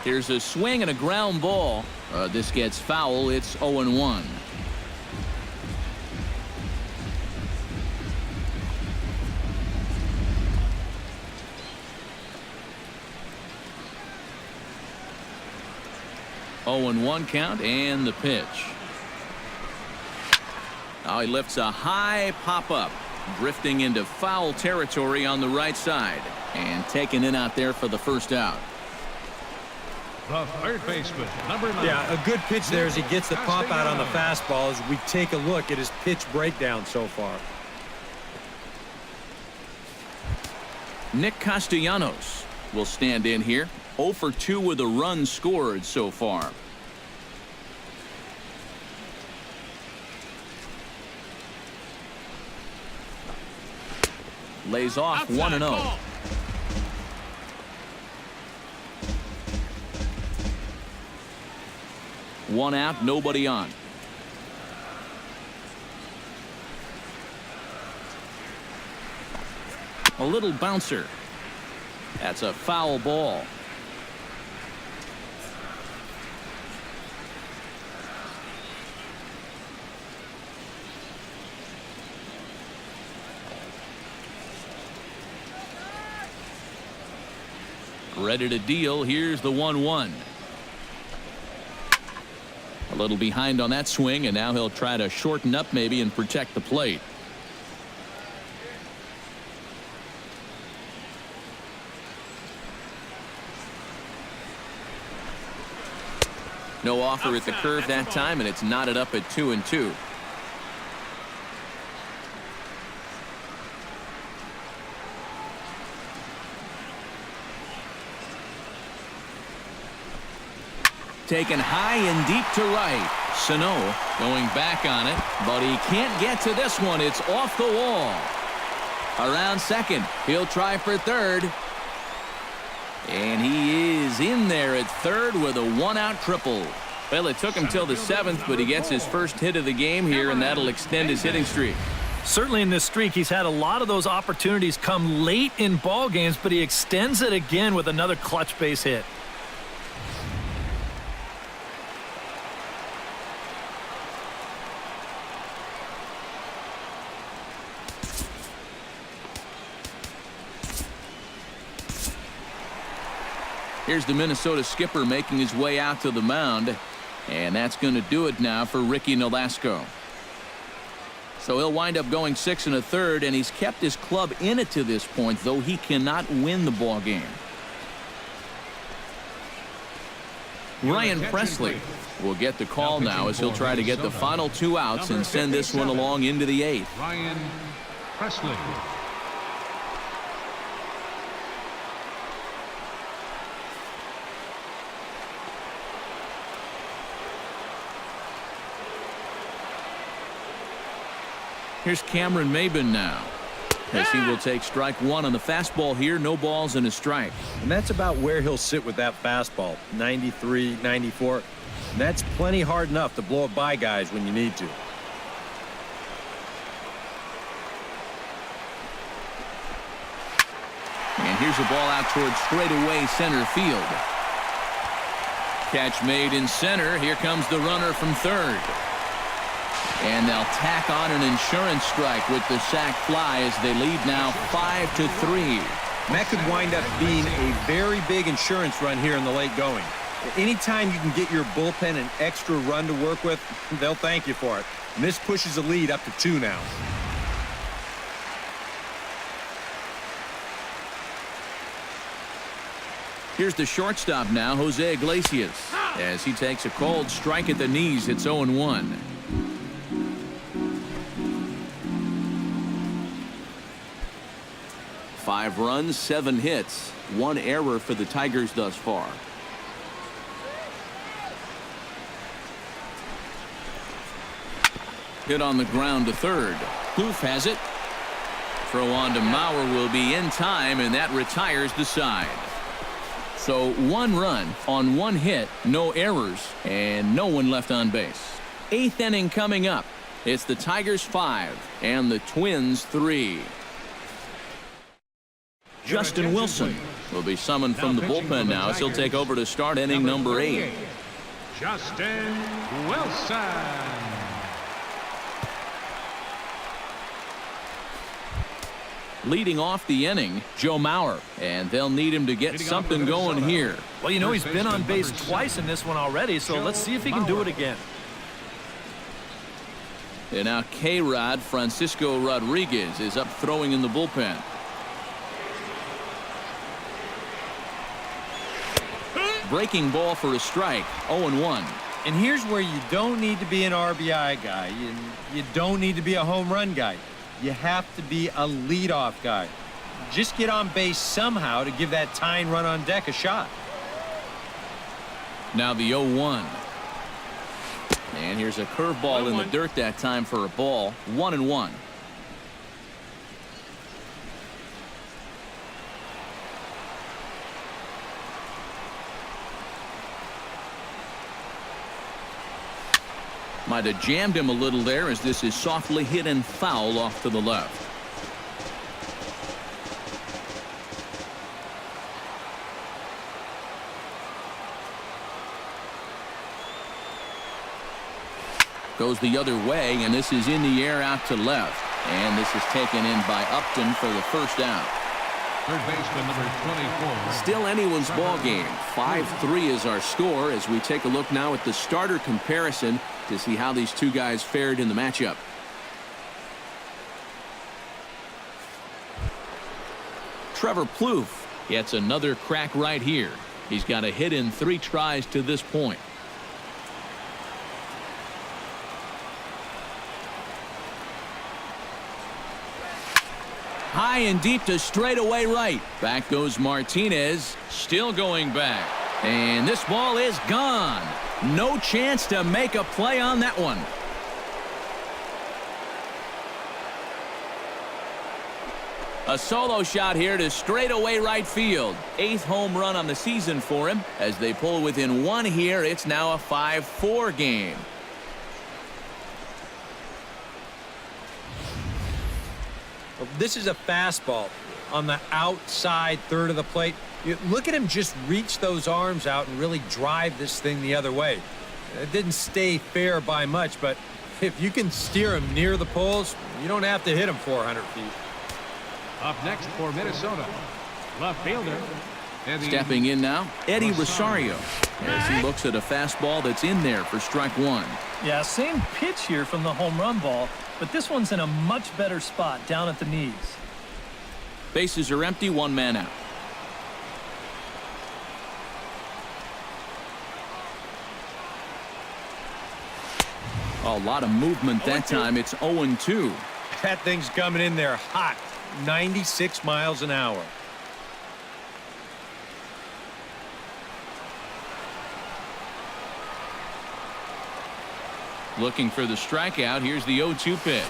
Here's a swing and a ground ball. This gets foul. It's 0-1. (0-1) count, and the pitch. Now he lifts a high pop-up, drifting into foul territory on the right side, and taken in out there for the first out. The third baseman, number 9. Yeah, a good pitch there as he gets the pop out on the fastball as we take a look at his pitch breakdown so far. Nick Castellanos will stand in here. 0 for 2 with a run scored so far. Lays off 1-0. One out, nobody on. A little bouncer. That's a foul ball. Ready to deal. Here's the 1-1. A little behind on that swing, and now he'll try to shorten up maybe and protect the plate. No offer at the curve that time, and it's knotted up at 2-2. Taken high and deep to right. Sano going back on it, but he can't get to this one. It's off the wall. Around second. He'll try for third. And he is in there at third with a one-out triple. Well, it took him till the 7th, but he gets his first hit of the game here, and that'll extend his hitting streak. Certainly in this streak, he's had a lot of those opportunities come late in ball games, but he extends it again with another clutch base hit. Here's the Minnesota skipper making his way out to the mound, and that's going to do it now for Ricky Nolasco. So he'll wind up going 6 1/3, and he's kept his club in it to this point, though he cannot win the ball game. Ryan Presley will get the call now as he'll try to get the final 2 outs and send this one along into the 8th. Ryan Presley. Here's Cameron Maybin now, as he will take strike 1 on the fastball here. No balls and a strike. And that's about where he'll sit with that fastball, 93, 94. And that's plenty hard enough to blow it by guys when you need to. And here's a ball out towards straightaway center field. Catch made in center. Here comes the runner from third. And they'll tack on an insurance strike with the sac fly as they lead now 5-3. And that could wind up being a very big insurance run here in the late going. Anytime you can get your bullpen an extra run to work with, they'll thank you for it. And this pushes the lead up to 2 now. Here's the shortstop now, Jose Iglesias, as he takes a cold strike at the knees. It's 0-1. Five runs, 7 hits, 1 error for the Tigers thus far. Hit on the ground to third. Kloof has it. Throw on to Mauer will be in time, and that retires the side. So 1 run on 1 hit, no errors, and no one left on base. 8th inning coming up. It's the Tigers 5 and the Twins 3. Justin Wilson will be summoned from the bullpen now as he'll take over to start inning number 8. Justin Wilson. Leading off the inning, Joe Mauer, and they'll need him to get something going here. Well, you know, he's been on base twice in this one already, so let's see if he can do it again. And now K-Rod Francisco Rodriguez is up throwing in the bullpen. Breaking ball for a strike, 0-1. And here's where you don't need to be an RBI guy. You don't need to be a home run guy. You have to be a leadoff guy. Just get on base somehow to give that tying run on deck a shot. Now the 0-1. And here's a curveball in the dirt that time for a ball. 1-1. Might have jammed him a little there as this is softly hit and foul off to the left. Goes the other way, and this is in the air out to left. And this is taken in by Upton for the first out. Third baseman, number 24. Still anyone's ball game. 5-3 is our score as we take a look now at the starter comparison to see how these two guys fared in the matchup. Trevor Plouffe gets another crack right here. He's got a hit in 3 tries to this point. High and deep to straightaway right. Back goes Martinez. Still going back. And this ball is gone. No chance to make a play on that one. A solo shot here to straightaway right field. 8th home run on the season for him. As they pull within 1 here, it's now a 5-4 game. Well, this is a fastball on the outside third of the plate. Look at him just reach those arms out and really drive this thing the other way. It didn't stay fair by much, but if you can steer him near the poles, you don't have to hit him 400 feet. Up next for Minnesota, left fielder. Stepping in now, Eddie Rosario, as he looks at a fastball that's in there for strike 1. Yeah, same pitch here from the home run ball, but this one's in a much better spot down at the knees. Bases are empty, 1 man out. A lot of movement that time. It's 0-2. That thing's coming in there hot. 96 miles an hour. Looking for the strikeout. Here's the 0-2 pitch.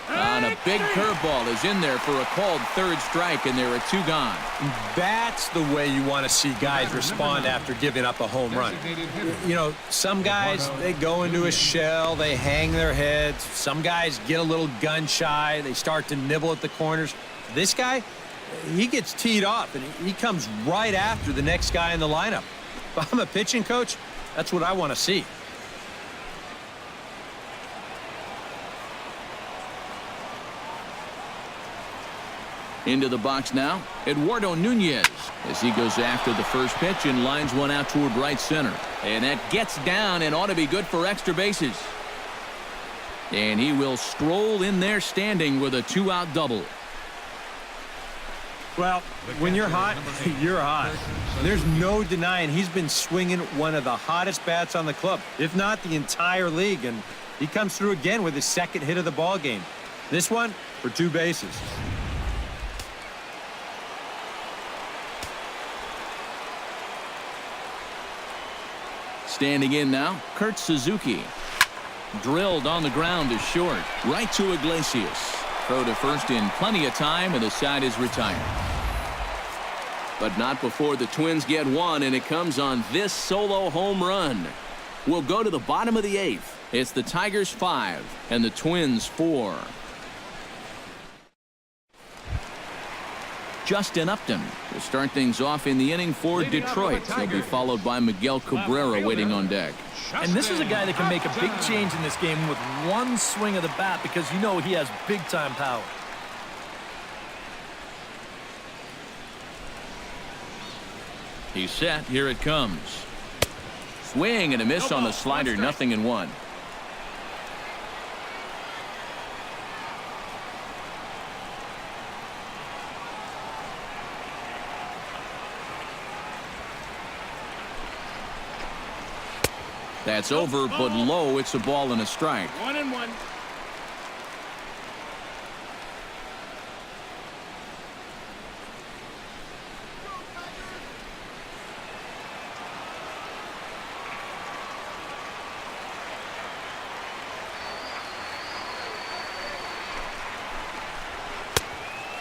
And a big curveball is in there for a called 3rd strike, and there are 2 gone. That's the way you want to see guys respond after giving up a home run. You know, some guys, they go into a shell, they hang their heads. Some guys get a little gun shy, they start to nibble at the corners. This guy, he gets teed off, and he comes right after the next guy in the lineup. If I'm a pitching coach, that's what I want to see. Into the box now, Eduardo Nunez, as he goes after the first pitch and lines one out toward right center. And that gets down and ought to be good for extra bases. And he will stroll in there standing with a 2-out double. Well, when you're hot, you're hot. There's no denying he's been swinging one of the hottest bats on the club, if not the entire league. And he comes through again with his 2nd hit of the ball game. This one for 2 bases. Standing in now, Kurt Suzuki. Drilled on the ground to short. Right to Iglesias. Throw to first in plenty of time, and the side is retired. But not before the Twins get 1, and it comes on this solo home run. We'll go to the bottom of the 8th. It's the Tigers 5 and the Twins 4. Justin Upton will start things off in the inning for Detroit. He'll be followed by Miguel Cabrera waiting on deck. And this is a guy that can make a big change in this game with 1 swing of the bat, because you know he has big-time power. He's set. Here it comes. Swing and a miss on the slider. 0-1. That's over, but low. It's a ball and a strike. 1-1.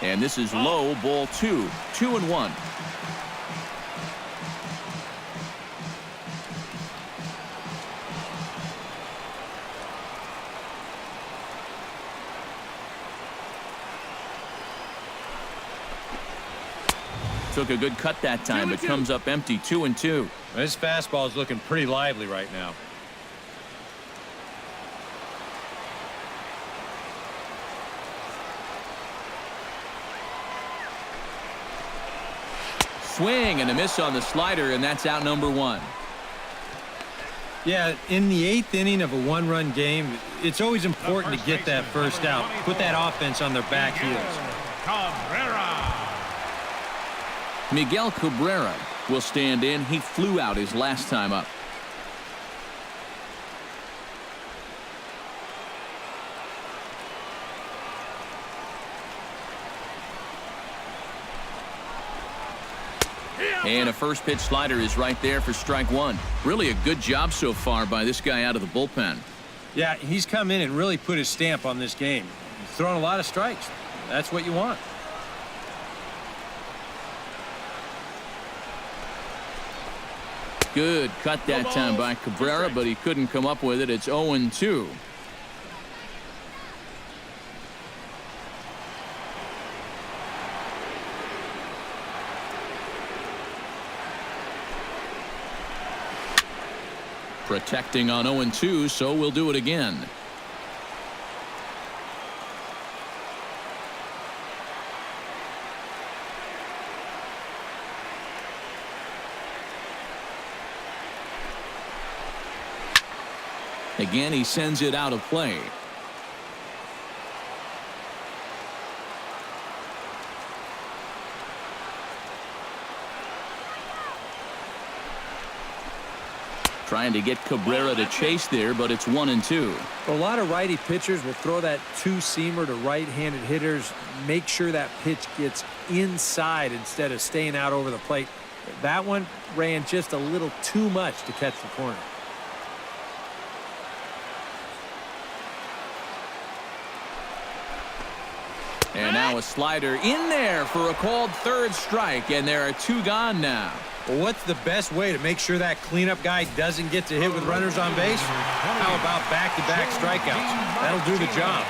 And this is low, ball 2. 2-1. Took a good cut that time, but comes up empty. 2-2. This fastball is looking pretty lively right now. swing and a miss on the slider, and that's out number one. Yeah, in the 8th inning of a one-run game, it's always important to get that first out. Put that offense on their back heels. Miguel Cabrera will stand in. He flew out his last time up. And a first pitch slider is right there for strike one. Really a good job so far by this guy out of the bullpen. Yeah, he's come in and really put his stamp on this game. He's thrown a lot of strikes. That's what you want. Good cut that time by Cabrera, but he couldn't come up with it. It's 0-2. Protecting on 0-2, so we'll do it again. Again, he sends it out of play. Trying to get Cabrera to chase there, but it's 1-2. A lot of righty pitchers will throw that two-seamer to right-handed hitters. Make sure that pitch gets inside instead of staying out over the plate. That one ran just a little too much to catch the corner. And now a slider in there for a called third strike, and there are two gone now. Well, what's the best way to make sure that cleanup guy doesn't get to hit with runners on base? How about back-to-back strikeouts? That'll do the job.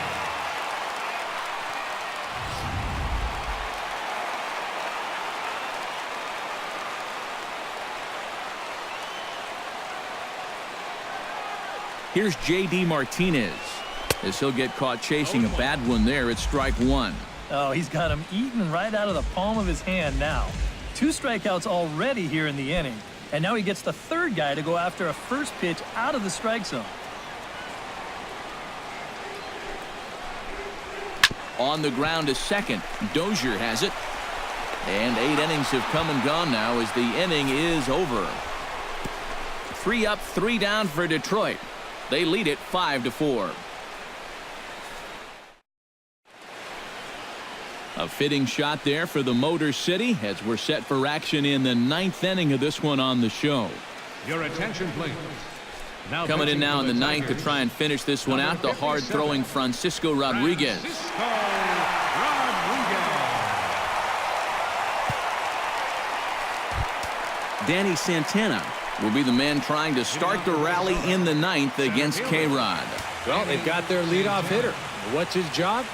Here's J.D. Martinez. As he'll get caught chasing a bad one there at strike one. Oh, he's got him eaten right out of the palm of his hand now. 2 strikeouts already here in the inning. And now he gets the third guy to go after a first pitch out of the strike zone. On the ground to second. Dozier has it. And 8 innings have come and gone now as the inning is over. 3 up, 3 down for Detroit. They lead it 5-4. A fitting shot there for the Motor City as we're set for action in the 9th inning of this one on the show. Your attention, please. Now coming in now in the 9th to try and finish this one out, the hard-throwing Francisco Rodriguez. Danny Santana will be the man trying to start the rally in the 9th against K-Rod. Well, they've got their leadoff hitter. What's his job?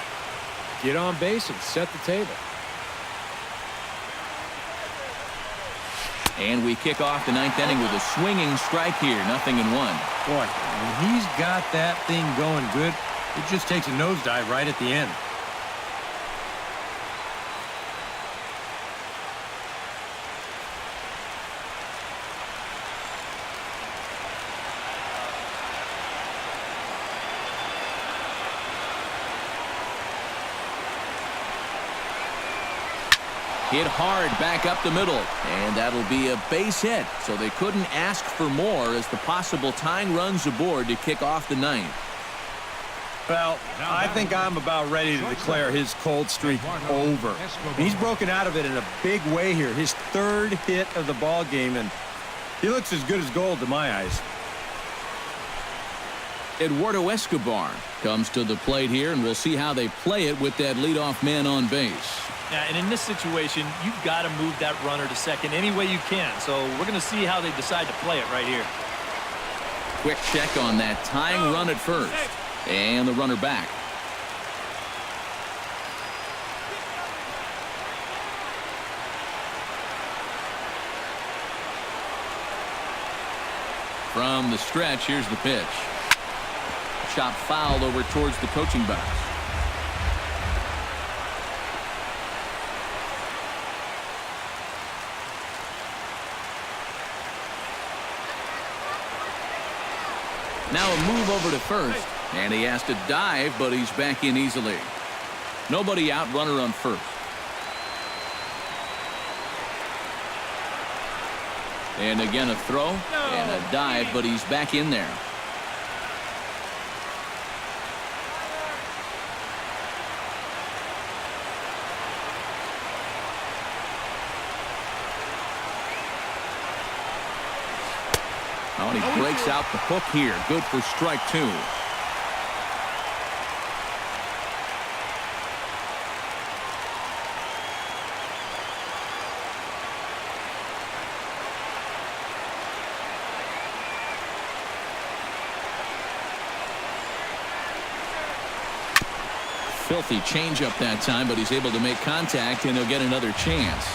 Get on base and set the table. And we kick off the 9th inning with a swinging strike here, 0-1. Boy, when he's got that thing going good, it just takes a nosedive right at the end. Hit hard back up the middle, and that'll be a base hit, so they couldn't ask for more as the possible tying runs aboard to kick off the 9th. Well, I think I'm about ready to declare his cold streak over. He's broken out of it in a big way here. His 3rd hit of the ball game, and he looks as good as gold to my eyes. Eduardo Escobar comes to the plate here, and we'll see how they play it with that leadoff man on base. Yeah, and in this situation, you've got to move that runner to second any way you can. So we're going to see how they decide to play it right here. Quick check on that tying run at first. And the runner back. From the stretch, here's the pitch. Chop fouled over towards the coaching box. Now a move over to first, and he has to dive, but he's back in easily. Nobody out, runner on first. And again a throw and a dive, but he's back in there. Oh, and he breaks out the hook here. Good for strike two. Filthy changeup that time, but he's able to make contact, and he'll get another chance.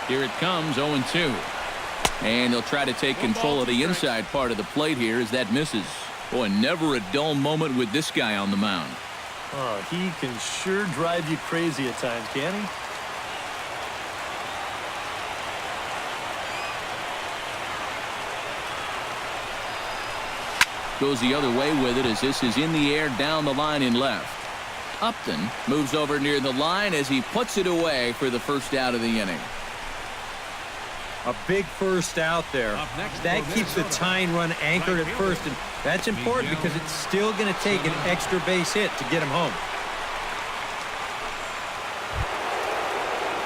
Here it comes, 0-2. And he'll try to take control of the inside part of the plate here as that misses. Boy, never a dull moment with this guy on the mound. Oh, he can sure drive you crazy at times, can he? Goes the other way with it as this is in the air down the line in left. Upton moves over near the line as he puts it away for the first out of the inning. A big first out there. That keeps the tying run anchored at first, and that's important because it's still going to take an extra base hit to get him home.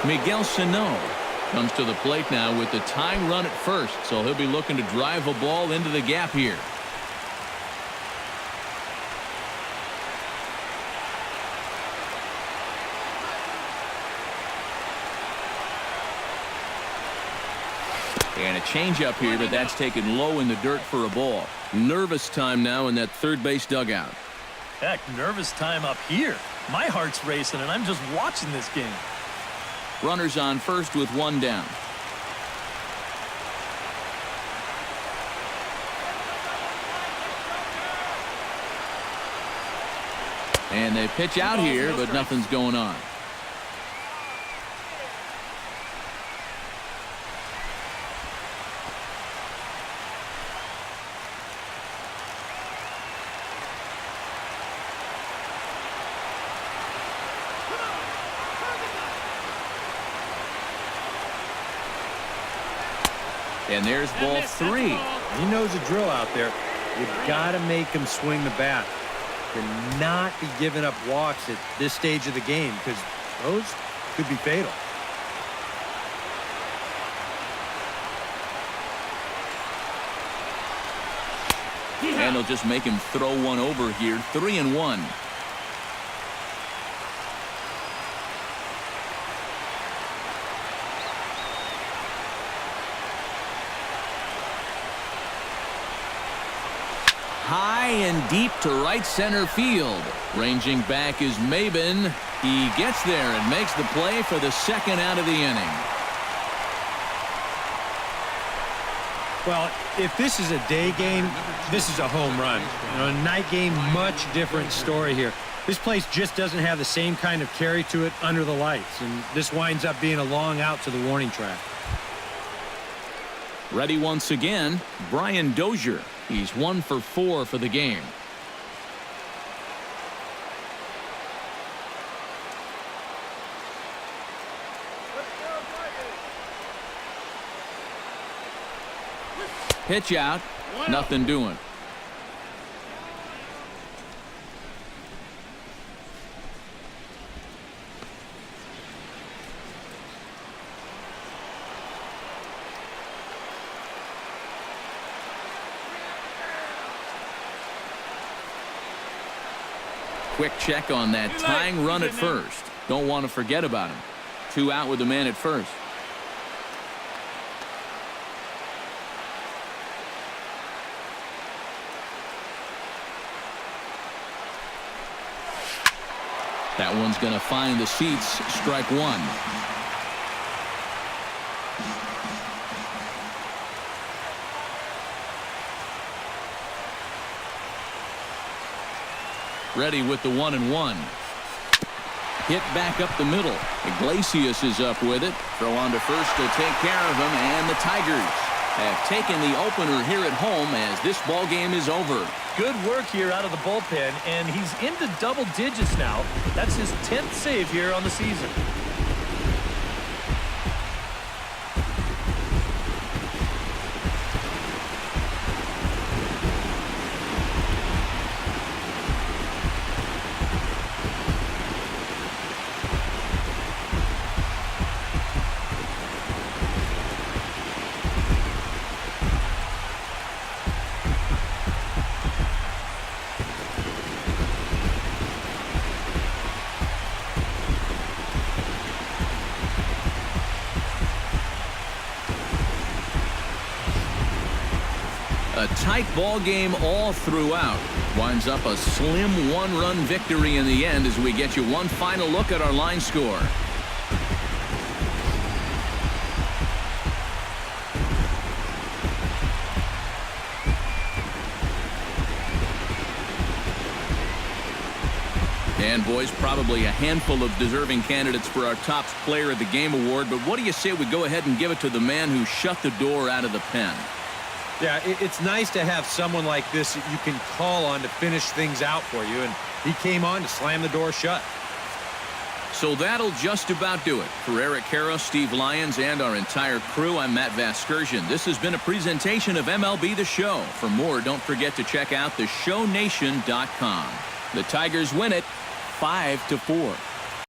Miguel Sano comes to the plate now with the tying run at first, so he'll be looking to drive a ball into the gap here. And a changeup here, but that's taken low in the dirt for a ball. Nervous time now in that third base dugout. Heck, nervous time up here. My heart's racing, and I'm just watching this game. Runners on first with one down. And they pitch out here, but nothing's going on. And there's ball three. He knows the drill out there. You've got to make him swing the bat. Cannot be giving up walks at this stage of the game because those could be fatal. And they'll just make him throw one over here. 3-1. High and deep to right center field. Ranging back is Maben. He gets there and makes the play for the second out of the inning. Well, if this is a day game, this is a home run. You know, a night game, much different story here. This place just doesn't have the same kind of carry to it under the lights, and this winds up being a long out to the warning track. Ready once again, Brian Dozier. He's 1 for 4 for the game. Pitch out, nothing doing. Quick check on that tying run at first. Don't want to forget about him. 2 out with the man at first. That one's going to find the seats. Strike one. Ready with the 1-1. Hit back up the middle. Iglesias is up with it. Throw on to first to take care of him, and the Tigers have taken the opener here at home as this ball game is over. Good work here out of the bullpen, and he's into double digits now. That's his 10th save here on the season. A tight ball game all throughout. Winds up a slim one-run victory in the end as we get you one final look at our line score. And boys, probably a handful of deserving candidates for our top player of the game award, but what do you say we go ahead and give it to the man who shut the door out of the pen? Yeah, it's nice to have someone like this that you can call on to finish things out for you, and he came on to slam the door shut. So that'll just about do it. For Eric Karros, Steve Lyons, and our entire crew, I'm Matt Vasgersian. This has been a presentation of MLB The Show. For more, don't forget to check out theshownation.com. The Tigers win it 5-4.